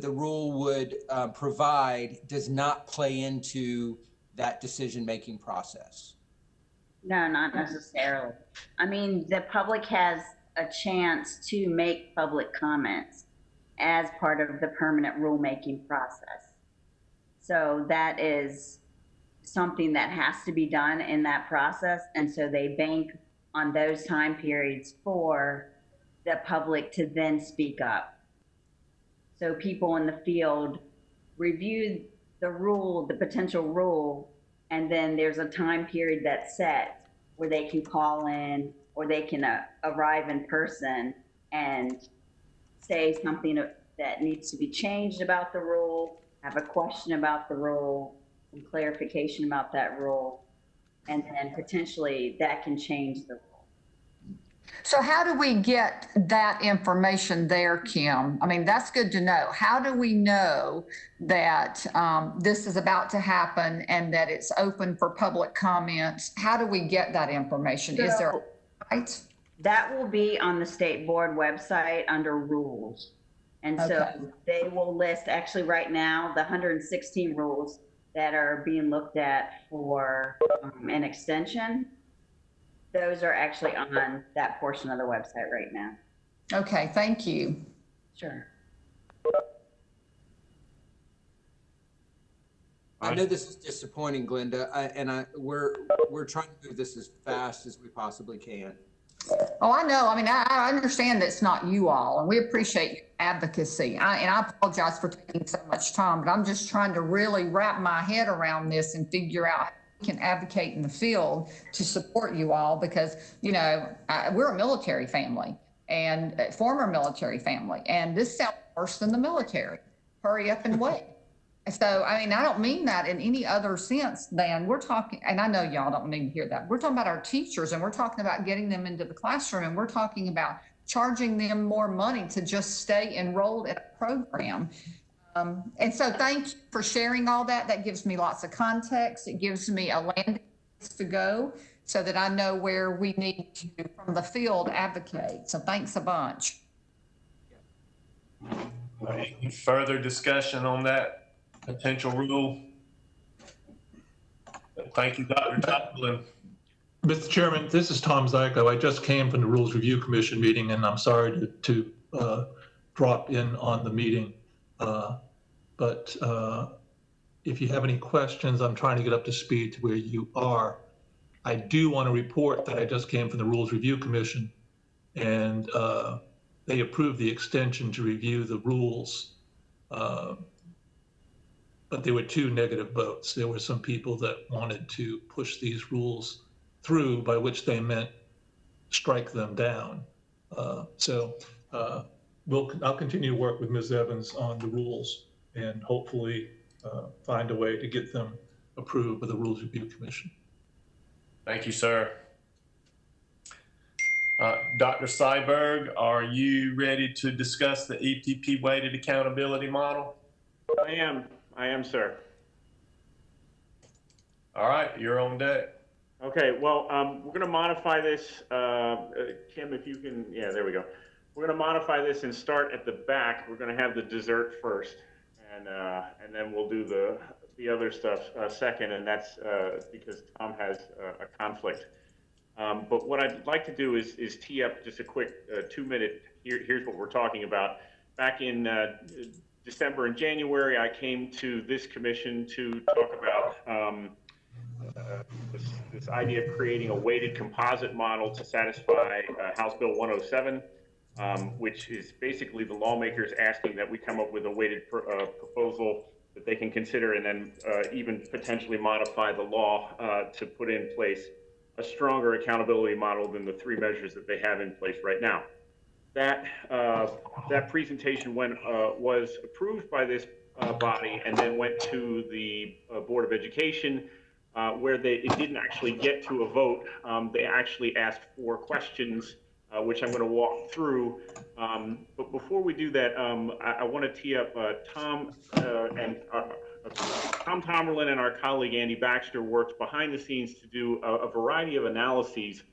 rule would provide does not play into that decision-making process. No, not necessarily. I mean, the public has a chance to make public comments as part of the permanent rulemaking process. So that is something that has to be done in that process. And so they bank on those time periods for the public to then speak up. So people in the field review the rule, the potential rule, and then there's a time period that's set where they can call in, or they can arrive in person and say something that needs to be changed about the rule, have a question about the rule, and clarification about that rule, and then potentially that can change the rule. So how do we get that information there, Kim? I mean, that's good to know. How do we know that this is about to happen and that it's open for public comments? How do we get that information? Is there a site? That will be on the state board website under rules. And so they will list, actually right now, the 116 rules that are being looked at for an extension. Those are actually on that portion of the website right now. Okay, thank you. Sure. I know this is disappointing, Glenda, we're trying to move this as fast as we possibly can. Oh, I know. I mean, I understand that it's not you all, and we appreciate your advocacy. And I apologize for taking so much time, but I'm just trying to really wrap my head around this and figure out how we can advocate in the field to support you all, because, you know, we're a military family and a former military family, and this sounds worse than the military. Hurry up and wait. So, I mean, I don't mean that in any other sense than we're talking, and I know y'all don't need to hear that. We're talking about our teachers, and we're talking about getting them into the classroom, and we're talking about charging them more money to just stay enrolled in a program. And so thank you for sharing all that. That gives me lots of context. It gives me a landing place to go so that I know where we need to, from the field, advocate. So thanks a bunch. Any further discussion on that potential rule? Thank you, Dr. Joplin. Mr. Chairman, this is Tom Zyko. I just came from the Rules Review Commission meeting, and I'm sorry to drop in on the meeting. But if you have any questions, I'm trying to get up to speed to where you are. I do want to report that I just came from the Rules Review Commission, and they approved the extension to review the rules. But there were 2 negative votes. There were some people that wanted to push these rules through, by which they meant strike them down. So I'll continue to work with Ms. Evans on the rules and hopefully find a way to get them approved by the Rules Review Commission. Thank you, sir. Dr. Seiberg, are you ready to discuss the EPP weighted accountability model? I am, sir. All right, you're on deck. Okay, well, we're going to modify this. Kim, if you can, yeah, there we go. We're going to modify this and start at the back. We're going to have the dessert first, and then we'll do the other stuff second, and that's because Tom has a conflict. But what I'd like to do is tee up just a quick 2-minute, here's what we're talking about. Back in December and January, I came to this commission to talk about this idea of creating a weighted composite model to satisfy House Bill 107, which is basically the lawmakers asking that we come up with a weighted proposal that they can consider, and then even potentially modify the law to put in place a stronger accountability model than the 3 measures that they have in place right now. That presentation was approved by this body and then went to the Board of Education, where it didn't actually get to a vote. They actually asked 4 questions, which I'm going to walk through. But before we do that, I want to tee up Tom Tomerlin and our colleague Andy Baxter worked behind the scenes to do a variety of analyses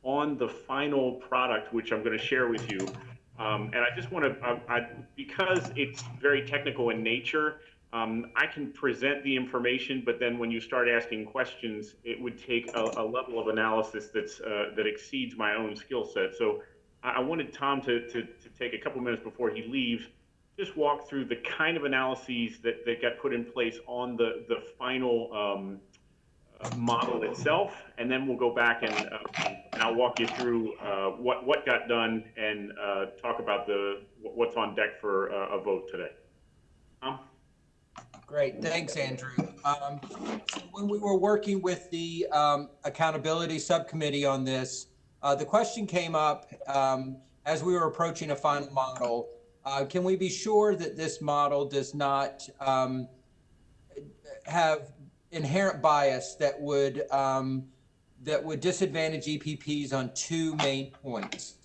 on the final product, which I'm going to share with you. And I just want to, because it's very technical in nature, I can present the information, but then when you start asking questions, it would take a level of analysis that exceeds my own skill set. So I wanted Tom to take a couple minutes before he leaves, just walk through the kind of analyses that got put in place on the final model itself, and then we'll go back and I'll walk you through what got done and talk about what's on deck for a vote today. Tom? Great, thanks, Andrew. So when we were working with the accountability subcommittee on this, the question came up as we were approaching a final model. Can we be sure that this model does not have inherent bias that would disadvantage EPPs on 2 main points?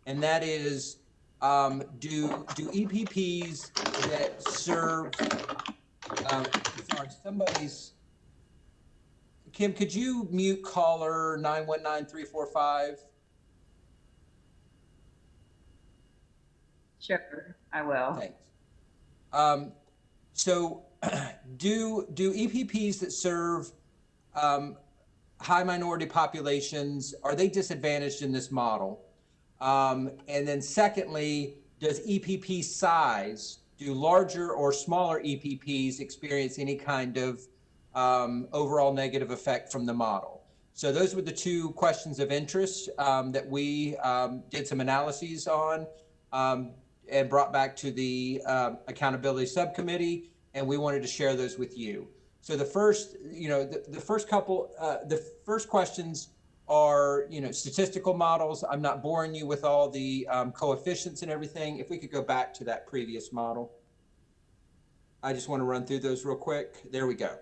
And that is, do EPPs that serve, sorry, Kim, could you mute caller 919345? Sure, I will. Thanks. So do EPPs that serve high minority populations, are they disadvantaged in this model? And then secondly, does EPP size, do larger or smaller EPPs experience any kind of overall negative effect from the model. So those were the two questions of interest that we did some analyses on and brought back to the accountability subcommittee, and we wanted to share those with you. So the first, the first couple, the first questions are, statistical models. I'm not boring you with all the coefficients and everything. If we could go back to that previous model. I just want to run through those real quick. There we go.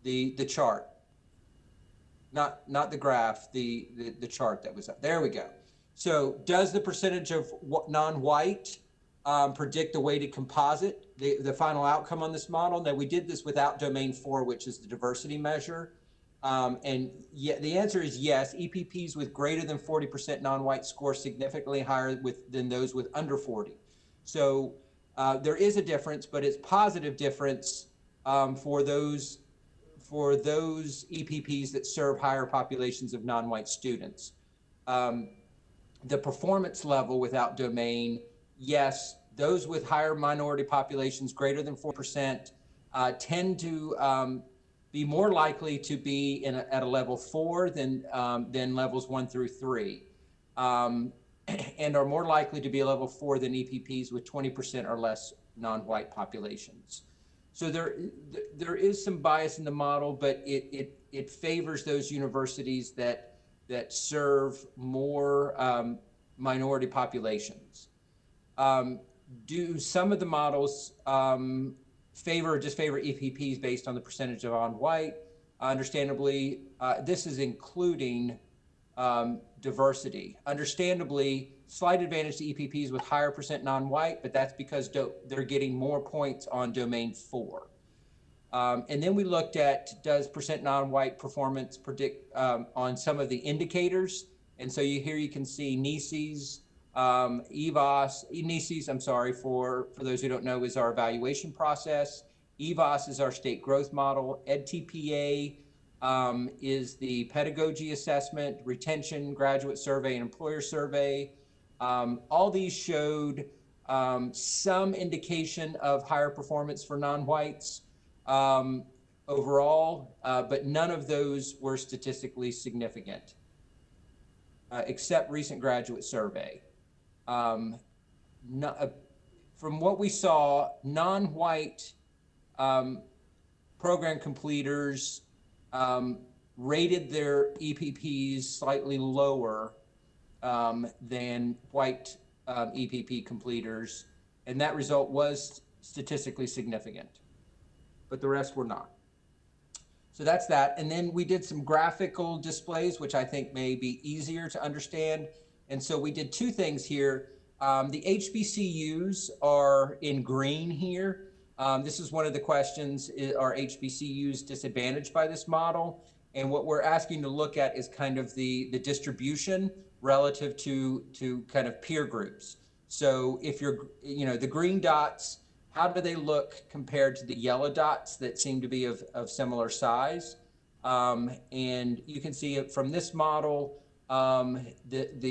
The chart, not the graph, the chart that was up. There we go. So does the percentage of non-white predict the weighted composite, the final outcome on this model? Now, we did this without domain 4, which is the diversity measure. And yeah, the answer is yes. EPPs with greater than 40% non-white score significantly higher than those with under 40. So there is a difference, but it's positive difference for those EPPs that serve higher populations of non-white students. The performance level without domain, yes, those with higher minority populations greater than 4% tend to be more likely to be at a level 4 than levels 1 through 3, and are more likely to be a level 4 than EPPs with 20% or less non-white populations. So there is some bias in the model, but it favors those universities that serve more minority populations. Do some of the models favor or disfavor EPPs based on the percentage of non-white? Understandably, this is including diversity. Understandably, slight advantage to EPPs with higher percent non-white, but that's because they're getting more points on domain 4. And then we looked at, does percent non-white performance predict on some of the indicators? And so here you can see NECES, NECES, I'm sorry, for those who don't know, is our evaluation process. EVOS is our state growth model. EdTPA is the pedagogy assessment, retention, graduate survey, and employer survey. All these showed some indication of higher performance for non-whites overall, but none of those were statistically significant, except recent graduate survey. From what we saw, non-white program completers rated their EPPs slightly lower than white EPP completers, and that result was statistically significant, but the rest were not. So that's that. And then we did some graphical displays, which I think may be easier to understand. And so we did two things here. The HBCUs are in green here. This is one of the questions, are HBCUs disadvantaged by this model? And what we're asking to look at is kind of the distribution relative to kind of peer groups. So if you're, the green dots, how do they look compared to the yellow dots that seem to be of similar size? And you can see it from this model that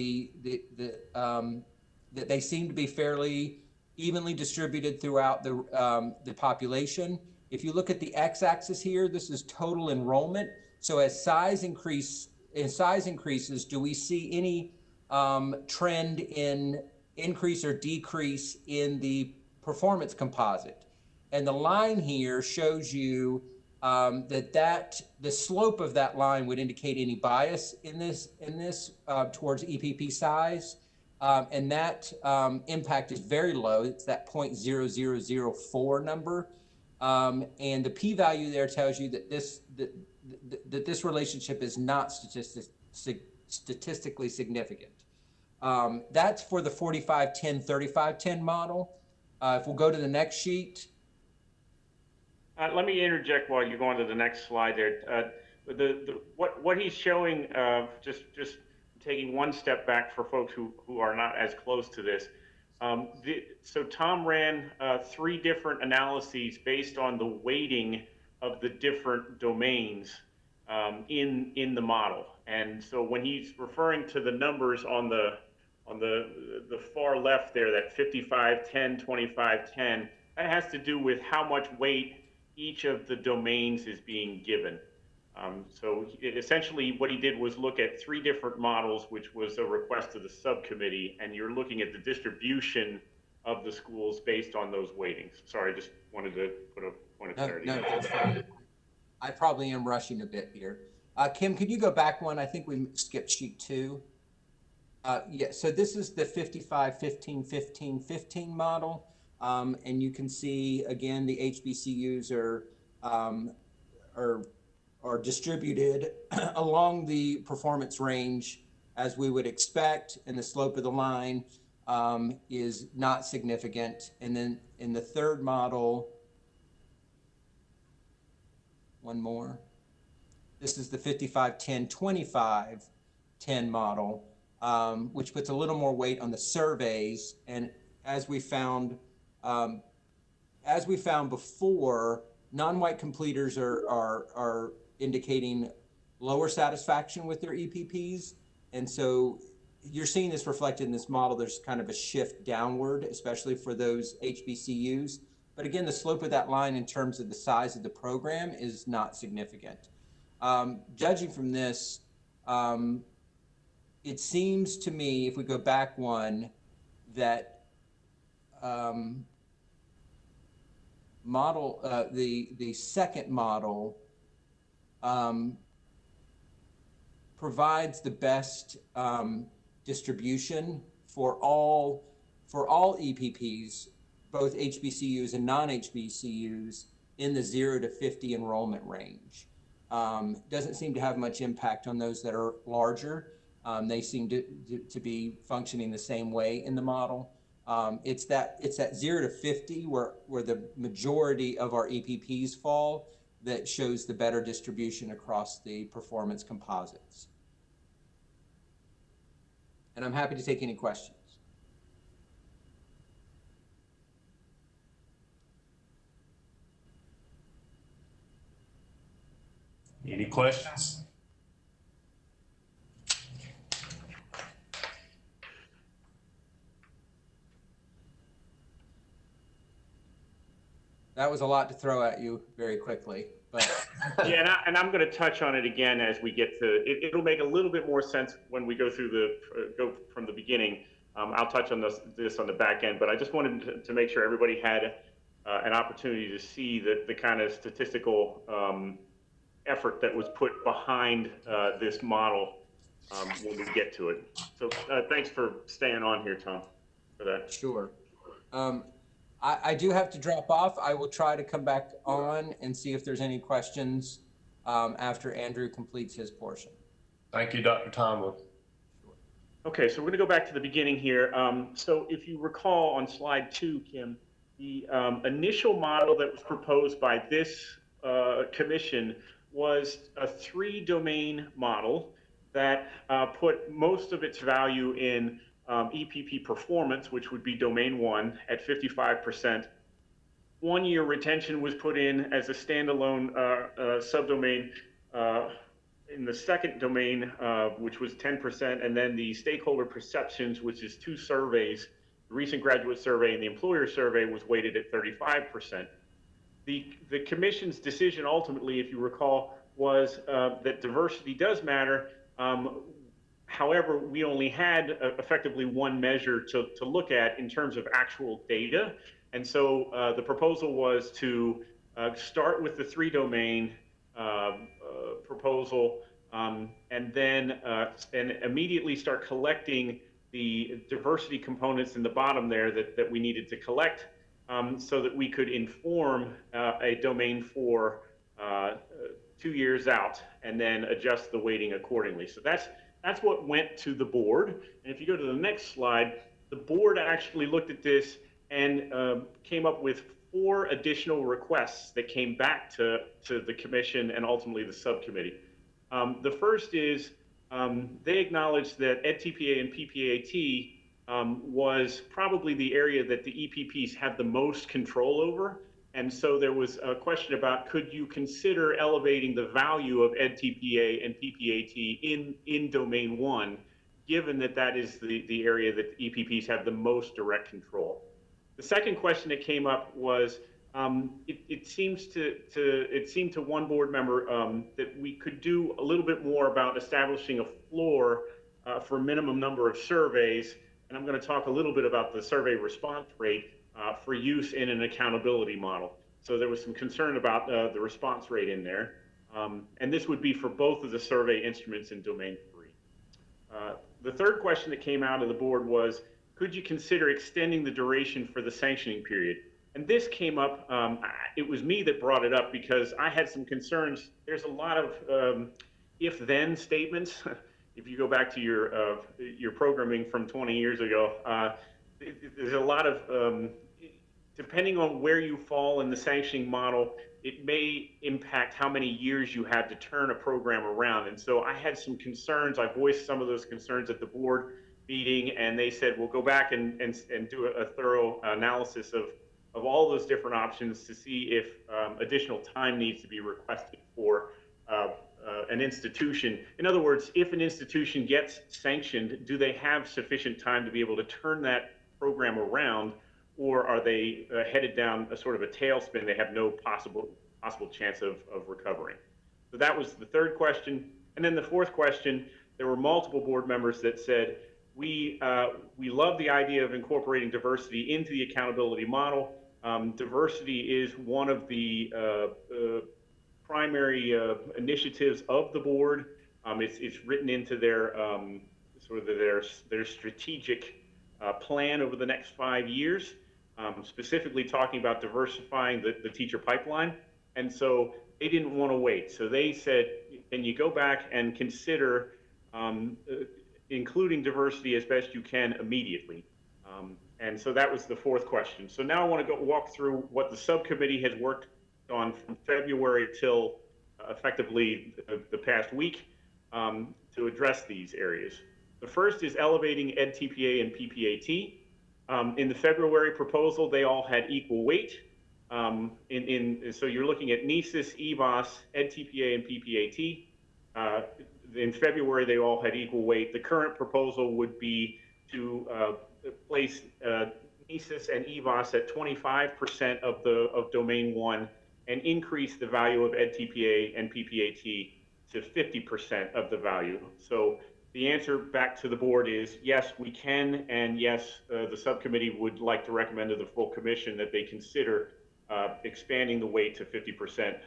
they seem to be fairly evenly distributed throughout the population. If you look at the x-axis here, this is total enrollment. So as size increases, do we see any trend in increase or decrease in the performance composite? And the line here shows you that the slope of that line would indicate any bias in this towards EPP size, and that impact is very low. It's that 0.0004 number, and the p-value there tells you that this relationship is not statistically significant. That's for the 45-10, 35-10 model. If we'll go to the next sheet. Let me interject while you go on to the next slide there. What he's showing, just taking one step back for folks who are not as close to this. So Tom ran 3 different analyses based on the weighting of the different domains in the model. And so when he's referring to the numbers on the far left there, that 55, 10, 25, 10, that has to do with how much weight each of the domains is being given. So essentially what he did was look at 3 different models, which was a request of the subcommittee, and you're looking at the distribution of the schools based on those weightings. Sorry, I just wanted to put a point of clarity. No, that's fine. I probably am rushing a bit here. Kim, could you go back one? I think we skipped sheet 2. Yeah, so this is the 55, 15, 15, 15 model. And you can see, again, the HBCUs are distributed along the performance range as we would expect, and the slope of the line is not significant. And then in the third model, one more, this is the 55, 10, 25, 10 model, which puts a little more weight on the surveys. And as we found before, non-white completers are indicating lower satisfaction with their EPPs. And so you're seeing this reflected in this model. There's kind of a shift downward, especially for those HBCUs. But again, the slope of that line in terms of the size of the program is not significant. Judging from this, it seems to me, if we go back one, that the second model provides the best distribution for all EPPs, both HBCUs and non-HBCUs, in the 0 to 50 enrollment range. Doesn't seem to have much impact on those that are larger. They seem to be functioning the same way in the model. It's that 0 to 50 where the majority of our EPPs fall that shows the better distribution across the performance composites. And I'm happy to take any questions. Any questions? That was a lot to throw at you very quickly, but Yeah, and I'm going to touch on it again as we get to it. It'll make a little bit more sense when we go through go from the beginning. I'll touch on this on the back end, but I just wanted to make sure everybody had an opportunity to see the kind of statistical effort that was put behind this model when we get to it. So thanks for staying on here, Tom, for that. Sure. I do have to drop off. I will try to come back on and see if there's any questions after Andrew completes his portion. Thank you, Dr. Tomlin. Okay, so we're going to go back to the beginning here. So if you recall on slide 2, Kim, the initial model that was proposed by this commission was a 3-domain model that put most of its value in EPP performance, which would be domain 1 at 55%. 1-year retention was put in as a standalone subdomain in the second domain, which was 10%, and then the stakeholder perceptions, which is 2 surveys, the recent graduate survey and the employer survey, was weighted at 35%. The commission's decision ultimately, if you recall, was that diversity does matter. However, we only had effectively 1 measure to look at in terms of actual data. And so the proposal was to start with the 3-domain proposal and then immediately start collecting the diversity components in the bottom there that we needed to collect so that we could inform a domain for 2 years out and then adjust the weighting accordingly. So that's what went to the board. And if you go to the next slide, the board actually looked at this and came up with 4 additional requests that came back to the commission and ultimately the subcommittee. The first is they acknowledged that EdTPA and PPAT was probably the area that the EPPs have the most control over. And so there was a question about, could you consider elevating the value of EdTPA and PPAT in domain 1, given that that is the area that EPPs have the most direct control. The second question that came up was, it seemed to one board member that we could do a little bit more about establishing a floor for a minimum number of surveys. And I'm going to talk a little bit about the survey response rate for use in an accountability model. So there was some concern about the response rate in there. And this would be for both of the survey instruments in domain 3. The third question that came out of the board was, could you consider extending the duration for the sanctioning period? And this came up, it was me that brought it up because I had some concerns. There's a lot of if-then statements. If you go back to your programming from 20 years ago, there's a lot of, depending on where you fall in the sanctioning model, it may impact how many years you have to turn a program around. And so I had some concerns. I voiced some of those concerns at the board meeting, and they said, we'll go back and do a thorough analysis of all those different options to see if additional time needs to be requested for an institution. In other words, if an institution gets sanctioned, do they have sufficient time to be able to turn that program around, or are they headed down a sort of a tailspin? They have no possible chance of recovering. So that was the third question. And then the fourth question, there were multiple board members that said, we love the idea of incorporating diversity into the accountability model. Diversity is one of the primary initiatives of the board. It's written into their sort of their strategic plan over the next 5 years, specifically talking about diversifying the teacher pipeline. And so they didn't want to wait. So they said, can you go back and consider including diversity as best you can immediately? And so that was the fourth question. So now I want to walk through what the subcommittee has worked on from February till effectively the past week to address these areas. The first is elevating EdTPA and PPAT. In the February proposal, they all had equal weight. So you're looking at NESIS, EVOS, EdTPA, and PPAT. In February, they all had equal weight. The current proposal would be to place NESIS and EVOS at 25% of domain 1 and increase the value of EdTPA and PPAT to 50% of the value. So the answer back to the board is yes, we can, and yes, the subcommittee would like to recommend to the full commission that they consider expanding the weight to 50%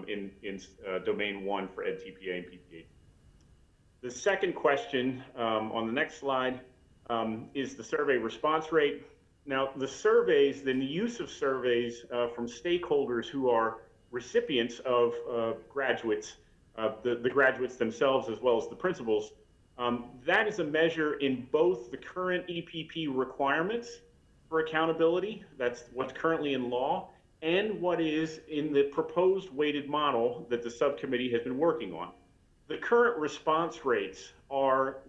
in domain 1 for EdTPA and PPAT. The second question on the next slide is the survey response rate. Now, the surveys, the use of surveys from stakeholders who are recipients of graduates, the graduates themselves as well as the principals, that is a measure in both the current EPP requirements for accountability, that's what's currently in law, and what is in the proposed weighted model that the subcommittee has been working on. The current response rates are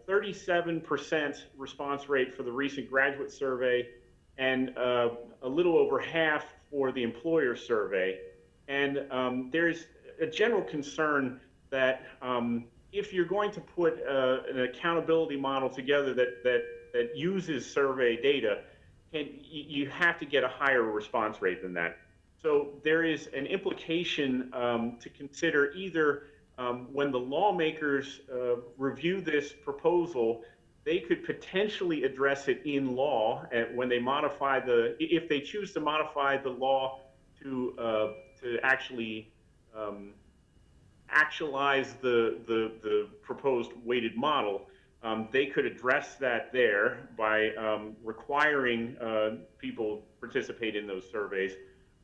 37% response rate for the recent graduate survey and a little over half for the employer survey. And there's a general concern that if you're going to put an accountability model together that uses survey data, you have to get a higher response rate than that. So there is an implication to consider either when the lawmakers review this proposal, they could potentially address it in law when they modify if they choose to modify the law to actually actualize the proposed weighted model. They could address that there by requiring people participate in those surveys.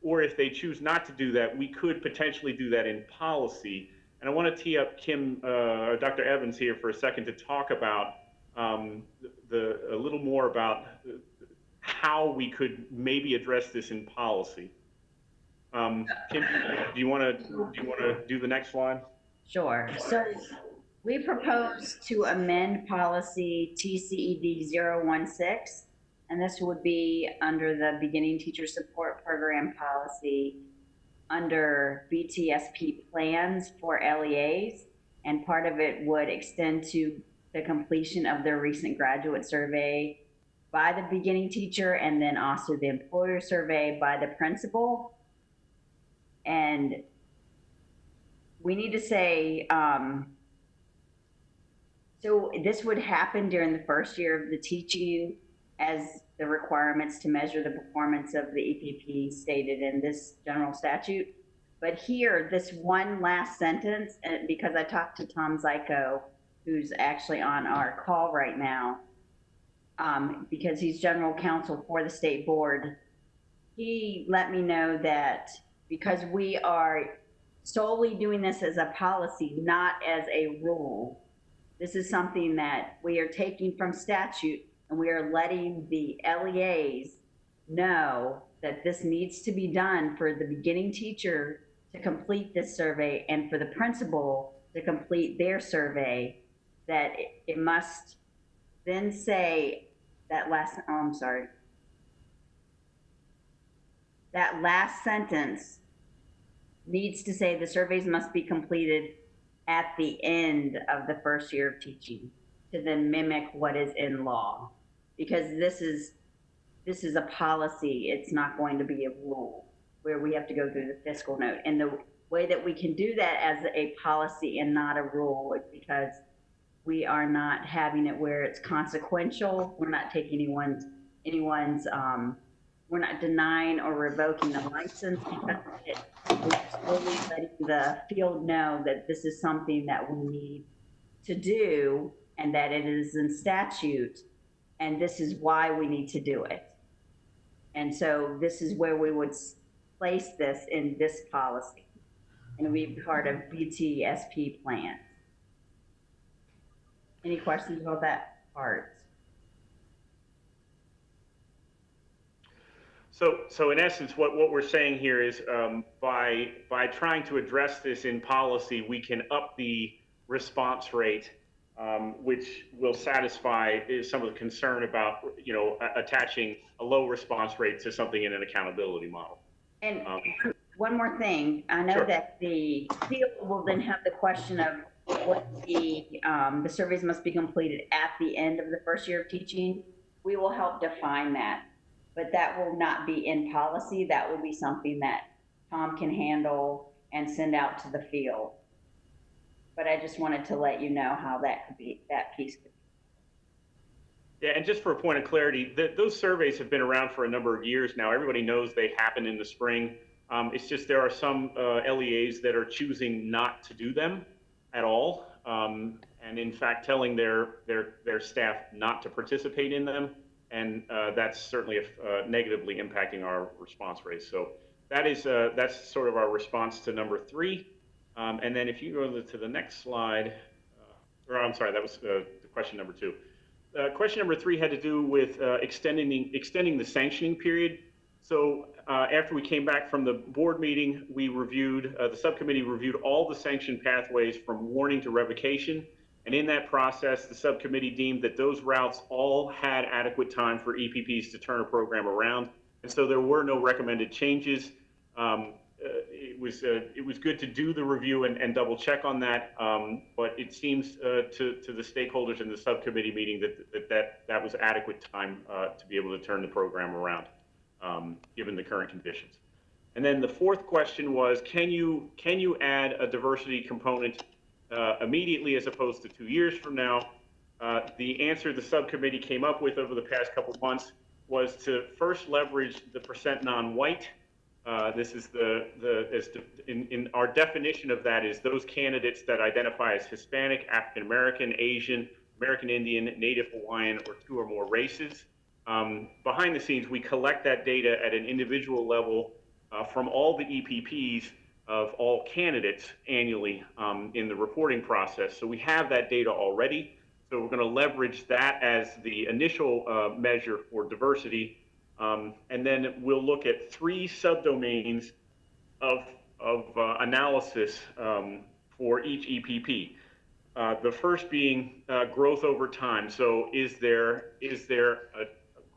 Or if they choose not to do that, we could potentially do that in policy. And I want to tee up Dr. Evans here for a second to talk about a little more about how we could maybe address this in policy. Kim, do you want to do the next slide? Sure. So we propose to amend policy TCED 016, and this would be under the Beginning Teacher Support Program policy under BTSP plans for LEAs, and part of it would extend to the completion of their recent graduate survey by the beginning teacher, and then also the employer survey by the principal. And we need to say, so this would happen during the first year of the teaching as the requirements to measure the performance of the EPP stated in this general statute. But here, this one last sentence, and because I talked to Tom Zyko, who's actually on our call right now, because he's general counsel for the state board, he let me know that because we are solely doing this as a policy, not as a rule, this is something that we are taking from statute, and we are letting the LEAs know that this needs to be done for the beginning teacher to complete this survey and for the principal to complete their survey, that it must then say that last, oh, I'm sorry. That last sentence needs to say the surveys must be completed at the end of the first year of teaching to then mimic what is in law. Because this is a policy, it's not going to be a rule where we have to go through the fiscal note. And the way that we can do that as a policy and not a rule is because we are not having it where it's consequential. We're not taking anyone's we're not denying or revoking the license because we're slowly letting the field know that this is something that we need to do and that it is in statute, and this is why we need to do it. And so this is where we would place this in this policy, and we be part of BTSP plan. Any questions about that part? So in essence, what we're saying here is by trying to address this in policy, we can up the response rate, which will satisfy some of the concern about, you know, attaching a low response rate to something in an accountability model. And one more thing, I know Sure. that the field will then have the question of what the surveys must be completed at the end of the first year of teaching. We will help define that, but that will not be in policy. That will be something that Tom can handle and send out to the field. But I just wanted to let you know how that could be, that piece could be. Yeah, and just for a point of clarity, those surveys have been around for a number of years now. Everybody knows they happen in the spring. It's just there are some LEAs that are choosing not to do them at all, and in fact telling their staff not to participate in them, and that's certainly negatively impacting our response rate. So that's sort of our response to number 3. And then if you go to the next slide, or I'm sorry, that was the question number 2. Question number 3 had to do with extending the sanctioning period. So after we came back from the board meeting, we reviewed, the subcommittee reviewed all the sanction pathways from warning to revocation. And in that process, the subcommittee deemed that those routes all had adequate time for EPPs to turn a program around. And so there were no recommended changes. It was good to do the review and double check on that, but it seems to the stakeholders in the subcommittee meeting that was adequate time to be able to turn the program around, given the current conditions. And then the 4th question was, can you add a diversity component immediately as opposed to 2 years from now? The answer the subcommittee came up with over the past couple of months was to first leverage the percent non-white. This is in our definition of that is those candidates that identify as Hispanic, African American, Asian, American Indian, Native Hawaiian, or 2 or more races. Behind the scenes, we collect that data at an individual level from all the EPPs of all candidates annually in the reporting process. So we have that data already. So we're going to leverage that as the initial measure for diversity. And then we'll look at 3 subdomains of analysis for each EPP. The first being growth over time. So is there a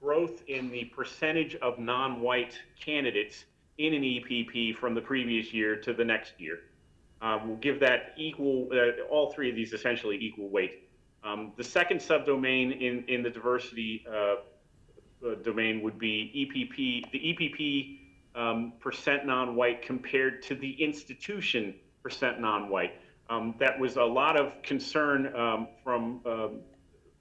growth in the percentage of non-white candidates in an EPP from the previous year to the next year? We'll give that equal, all 3 of these essentially equal weight. The second subdomain in the diversity domain would be EPP, the EPP percent non-white compared to the institution percent non-white. That was a lot of concern from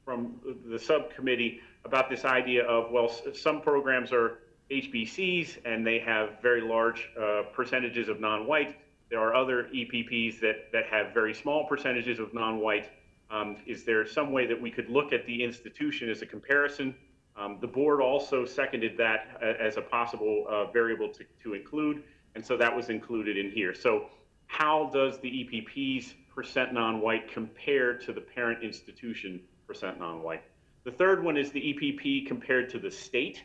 the subcommittee about this idea of, well, some programs are HBCs and they have very large percentages of non-white. There are other EPPs that have very small percentages of non-white. Is there some way that we could look at the institution as a comparison? The board also seconded that as a possible variable to include, and so that was included in here. So how does the EPP's percent non-white compare to the parent institution percent non-white? The third one is the EPP compared to the state,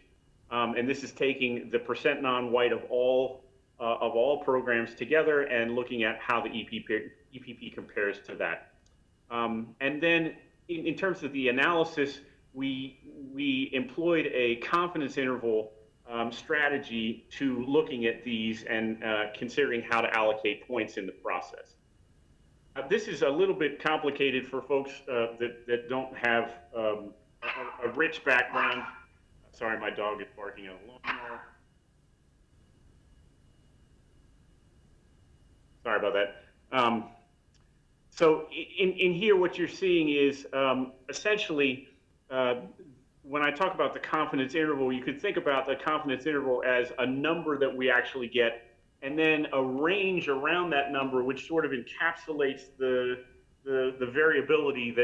and this is taking the percent non-white of all programs together and looking at how the EPP compares to that. And then in terms of the analysis, we employed a confidence interval strategy to looking at these and considering how to allocate points in the process. This is a little bit complicated for folks that don't have a rich background. Sorry, my dog is barking at a lawnmower. Sorry about that. So in here, what you're seeing is essentially, when I talk about the confidence interval, you could think about the confidence interval as a number that we actually get, and then a range around that number, which sort of encapsulates the variability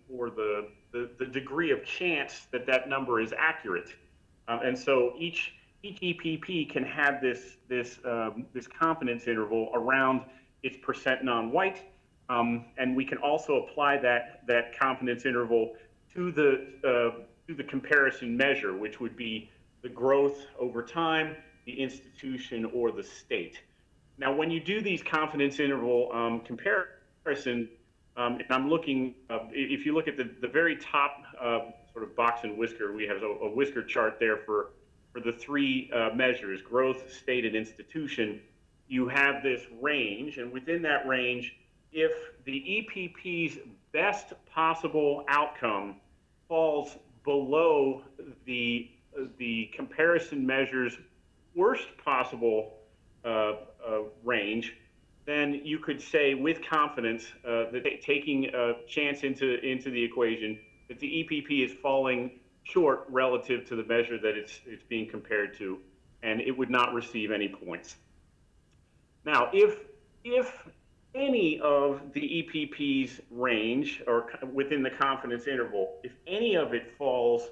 or the degree of chance that number is accurate. And so each EPP can have this confidence interval around its percent non-white, and we can also apply that confidence interval to the comparison measure, which would be the growth over time, the institution, or the state. Now, when you do these confidence interval comparison, and I'm looking, if you look at the very top sort of box and whisker, we have a whisker chart there for the three measures, growth, state, and institution. You have this range, and within that range, if the EPP's best possible outcome falls below the comparison measure's worst possible range, then you could say with confidence that taking a chance into the equation, that the EPP is falling short relative to the measure that it's being compared to, and it would not receive any points. Now, if any of the EPP's range, or within the confidence interval, if any of it falls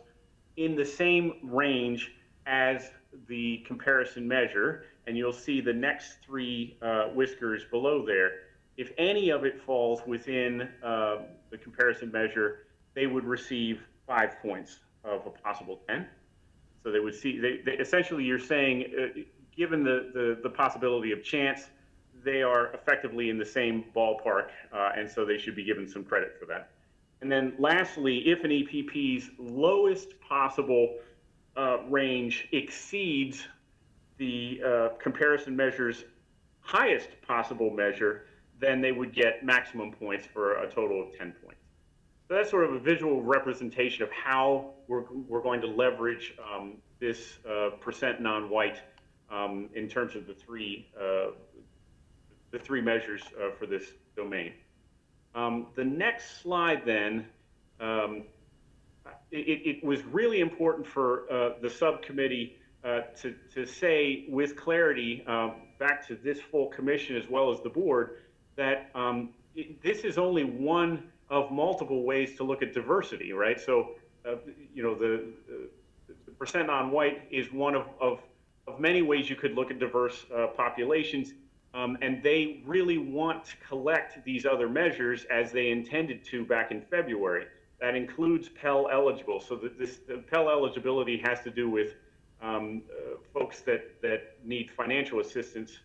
in the same range as the comparison measure, and you'll see the next three whiskers below there, if any of it falls within the comparison measure, they would receive 5 points of a possible 10. So they would see, essentially you're saying, given the possibility of chance, they are effectively in the same ballpark, and so they should be given some credit for that. And then lastly, if an EPP's lowest possible range exceeds the comparison measure's highest possible measure, then they would get maximum points for a total of 10 points. So that's sort of a visual representation of how we're going to leverage this percent non-white in terms of the three measures for this domain. The next slide then, it was really important for the subcommittee to say with clarity back to this full commission as well as the board that this is only one of multiple ways to look at diversity, right? So, you know, the percent non-white is one of many ways you could look at diverse populations. And they really want to collect these other measures as they intended to back in February. That includes Pell eligible. So the Pell eligibility has to do with folks that need financial assistance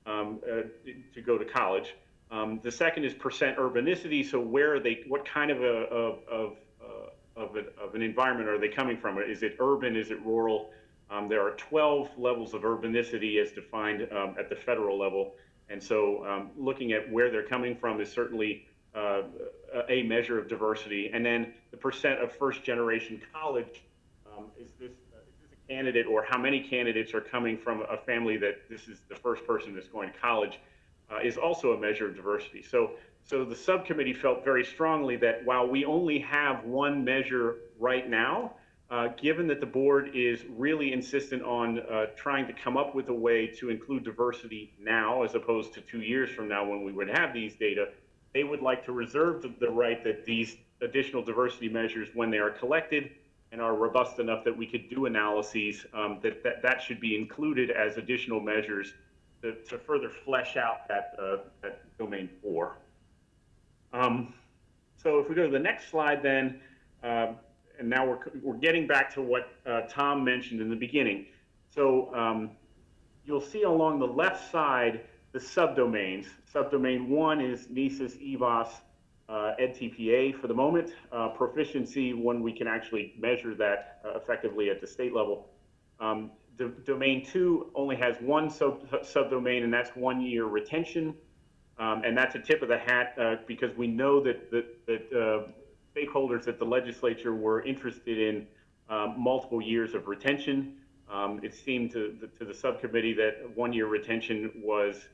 to go to college. The second is percent urbanicity. So where are they? What kind of an environment are they coming from? Is it urban? Is it rural? There are 12 levels of urbanicity as defined at the federal level. And so looking at where they're coming from is certainly a measure of diversity. And then the percent of first generation college is this a candidate, or how many candidates are coming from a family that this is the first person that's going to college, is also a measure of diversity. So the subcommittee felt very strongly that while we only have one measure right now, given that the board is really insistent on trying to come up with a way to include diversity now, as opposed to 2 years from now when we would have these data, they would like to reserve the right that these additional diversity measures, when they are collected and are robust enough that we could do analyses, that should be included as additional measures to further flesh out that domain 4. So if we go to the next slide then, and now we're getting back to what Tom mentioned in the beginning. So you'll see along the left side the subdomains. Subdomain 1 is NESIS, EVOS, EdTPA for the moment. Proficiency, when we can actually measure that effectively at the state level. Domain 2 only has one subdomain, and that's 1 year retention. And that's a tip of the hat because we know that stakeholders at the legislature were interested in multiple years of retention. It seemed to the subcommittee that 1 year retention was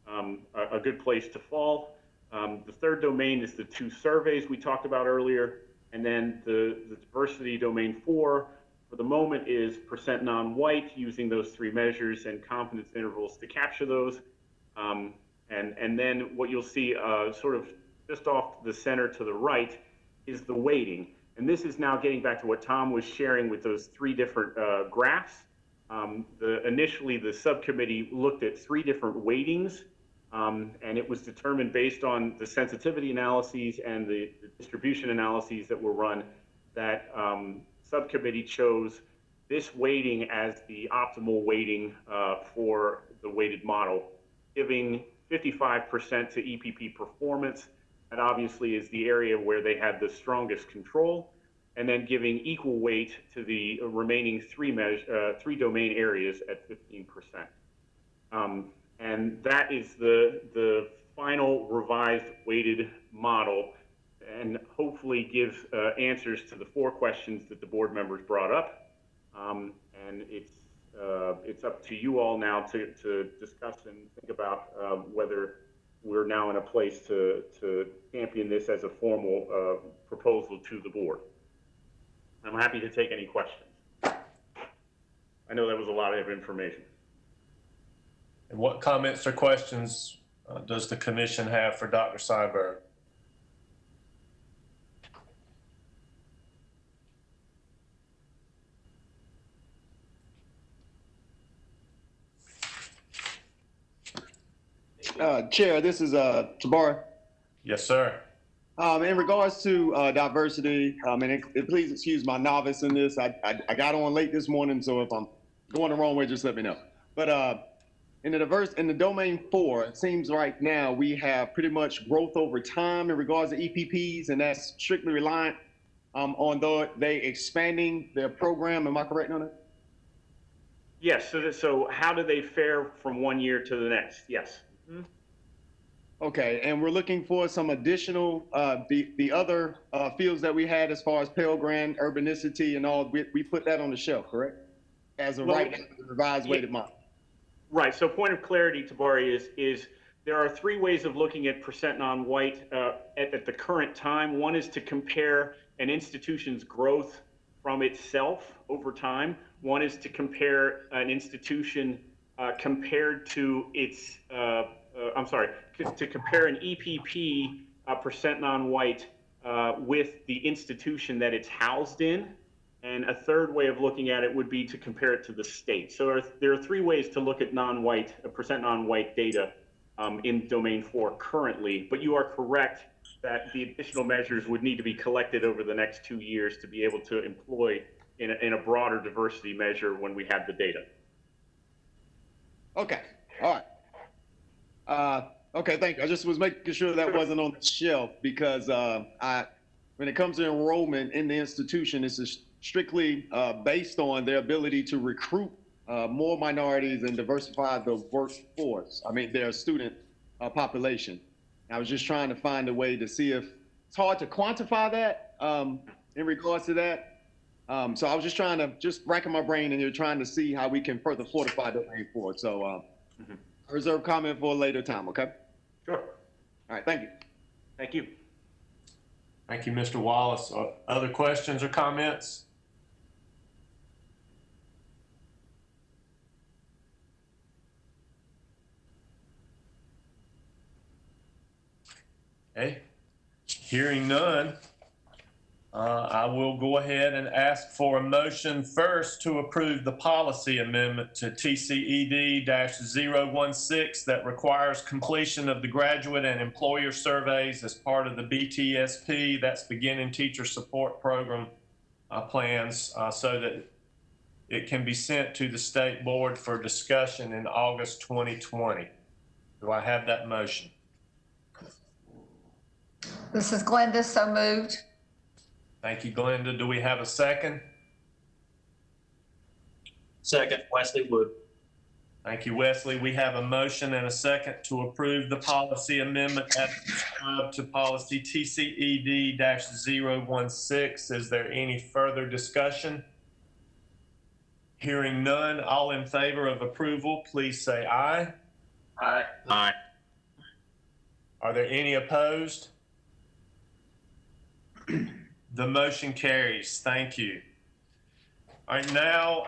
a good place to fall. The third domain is the 2 surveys we talked about earlier. And then the diversity domain 4 for the moment is % non-white, using those 3 measures and confidence intervals to capture those. And then what you'll see sort of just off the center to the right is the weighting. And this is now getting back to what Tom was sharing with those 3 different graphs. Initially, the subcommittee looked at 3 different weightings, and it was determined based on the sensitivity analyses and the distribution analyses that were run that subcommittee chose this weighting as the optimal weighting for the weighted model, giving 55% to EPP performance. That obviously is the area where they had the strongest control, and then giving equal weight to the remaining 3 domain areas at 15%. And that is the final revised weighted model, and hopefully gives answers to the 4 questions that the board members brought up. And it's up to you all now to discuss and think about whether we're now in a place to champion this as a formal proposal to the board. I'm happy to take any questions. I know that was a lot of information. And what comments or questions does the commission have for Dr. Seiberg? Chair, this is Tabari. Yes, sir. In regards to diversity, and please excuse my novice in this. I got on late this morning, so if I'm going the wrong way, just let me know. But in the domain 4, it seems right now we have pretty much growth over time in regards to EPPs, and that's strictly reliant on they expanding their program. Am I correct on that? Yes. So how do they fare from 1 year to the next? Yes. Mm-hmm. Okay, and we're looking for some additional, the other fields that we had as far as Pell Grant, urbanicity, and all, we put that on the shelf, correct? As a revised weighted model. Right, so point of clarity, Tabari, is there are 3 ways of looking at % non-white at the current time. One is to compare an institution's growth from itself over time. One is to compare an institution compared to its, to compare an EPP % non-white with the institution that it's housed in. And a third way of looking at it would be to compare it to the state. So there are 3 ways to look at non-white, % non-white data in domain 4 currently, but you are correct that the additional measures would need to be collected over the next 2 years to be able to employ in a broader diversity measure when we have the data. Okay, all right. Okay, thank you. I just was making sure that wasn't on the shelf because when it comes to enrollment in the institution, it's strictly based on their ability to recruit more minorities and diversify the workforce. I mean, their student population. I was just trying to find a way to see if it's hard to quantify that in regards to that. So I was just trying to, racking my brain and you're trying to see how we can further fortify domain 4. So I reserve comment for a later time, okay? Sure. All right, thank you. Thank you. Thank you, Mr. Wallace. Other questions or comments? Okay, hearing none, I will go ahead and ask for a motion first to approve the policy amendment to TCED-016 that requires completion of the graduate and employer surveys as part of the BTSP, that's Beginning Teacher Support Program plans, so that it can be sent to the state board for discussion in August 2020. Do I have that motion? This is Glenda, so moved. Thank you, Glenda. Do we have a second? Second, Wesley Wood. Thank you, Wesley. We have a motion and a second to approve the policy amendment as described to policy TCED-016. Is there any further discussion? Hearing none, all in favor of approval, please say aye. Aye. Aye. Are there any opposed? The motion carries. Thank you. All right, now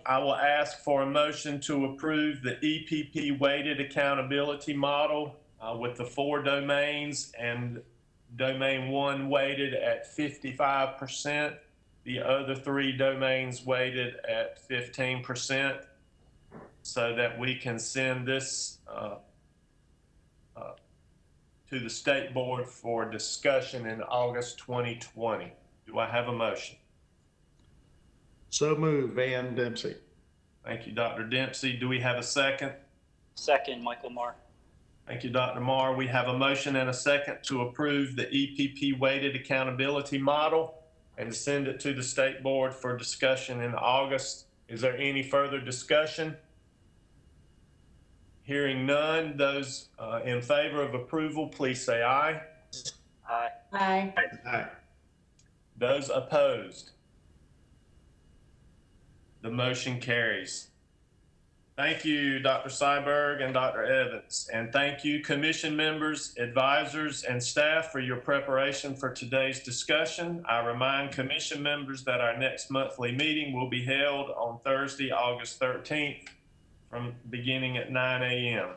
I will ask for a motion to approve the EPP weighted accountability model with the 4 domains and domain 1 weighted at 55%, the other 3 domains weighted at 15%, so that we can send this to the state board for discussion in August 2020. Do I have a motion? So moved, Van Dempsey. Thank you, Dr. Dempsey. Do we have a second? Second, Michael Maher. Thank you, Dr. Maher. We have a motion and a second to approve the EPP weighted accountability model and send it to the state board for discussion in August. Is there any further discussion? Hearing none, those in favor of approval, please say aye. Aye. Aye. Aye. Those opposed? The motion carries. Thank you, Dr. Seiberg and Dr. Evans. And thank you, commission members, advisors, and staff for your preparation for today's discussion. I remind commission members that our next monthly meeting will be held on Thursday, August 13th, from beginning at 9 a.m.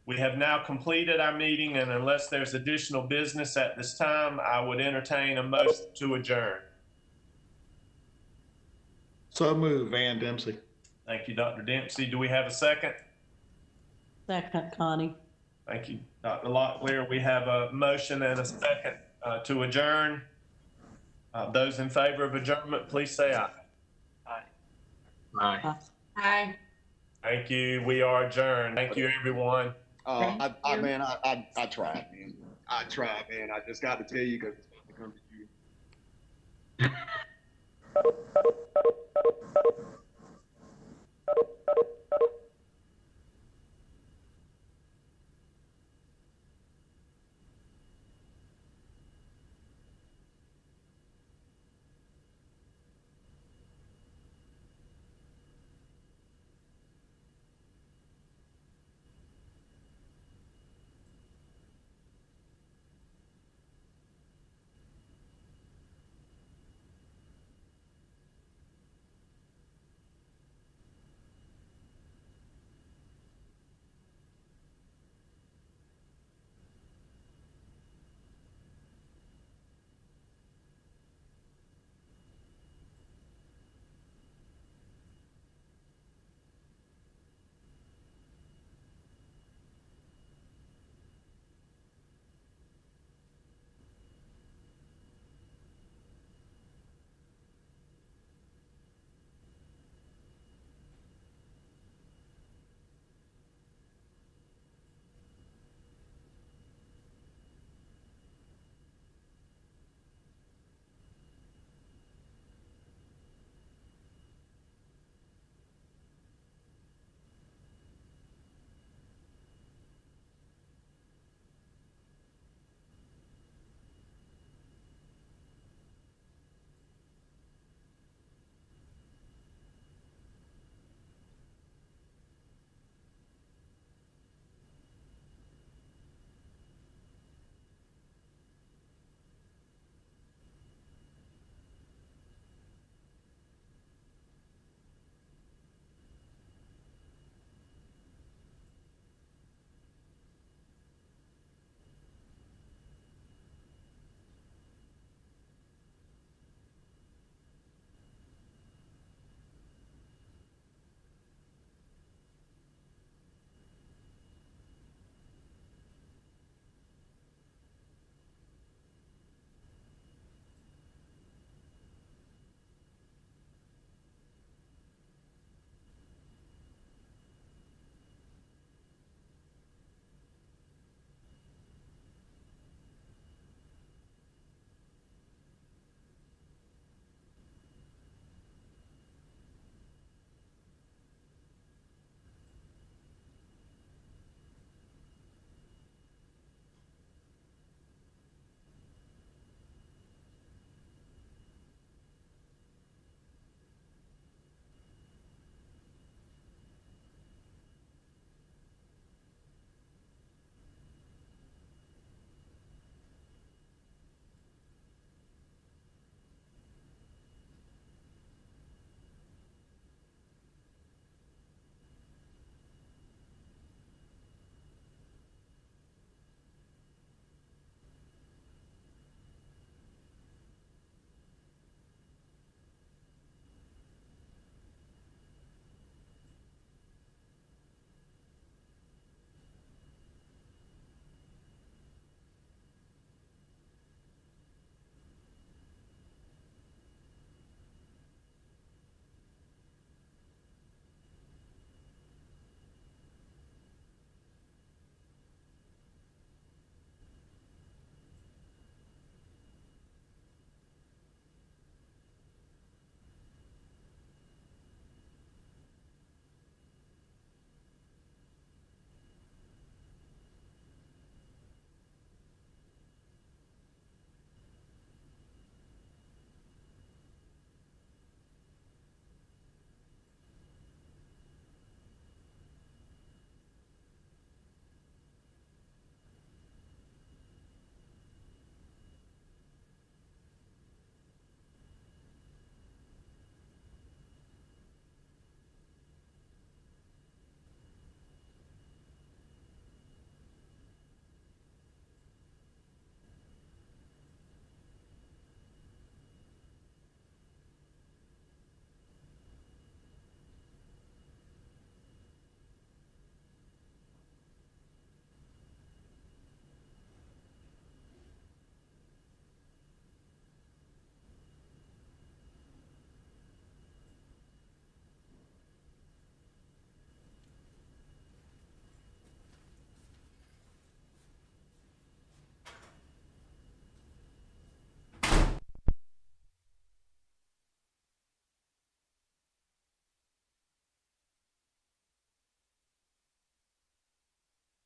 We have now completed our meeting, and unless there's additional business at this time, I would entertain a motion to adjourn. So moved, Van Dempsey. Thank you, Dr. Dempsey. Do we have a second? Second, Connie. Thank you, Dr. Locklear. We have a motion and a second to adjourn. Those in favor of adjournment, please say aye. Aye. Aye. Aye. Thank you. We are adjourned. Thank you, everyone. Man, I tried, man. I tried, man. I just got to tell you because it's supposed to come to you.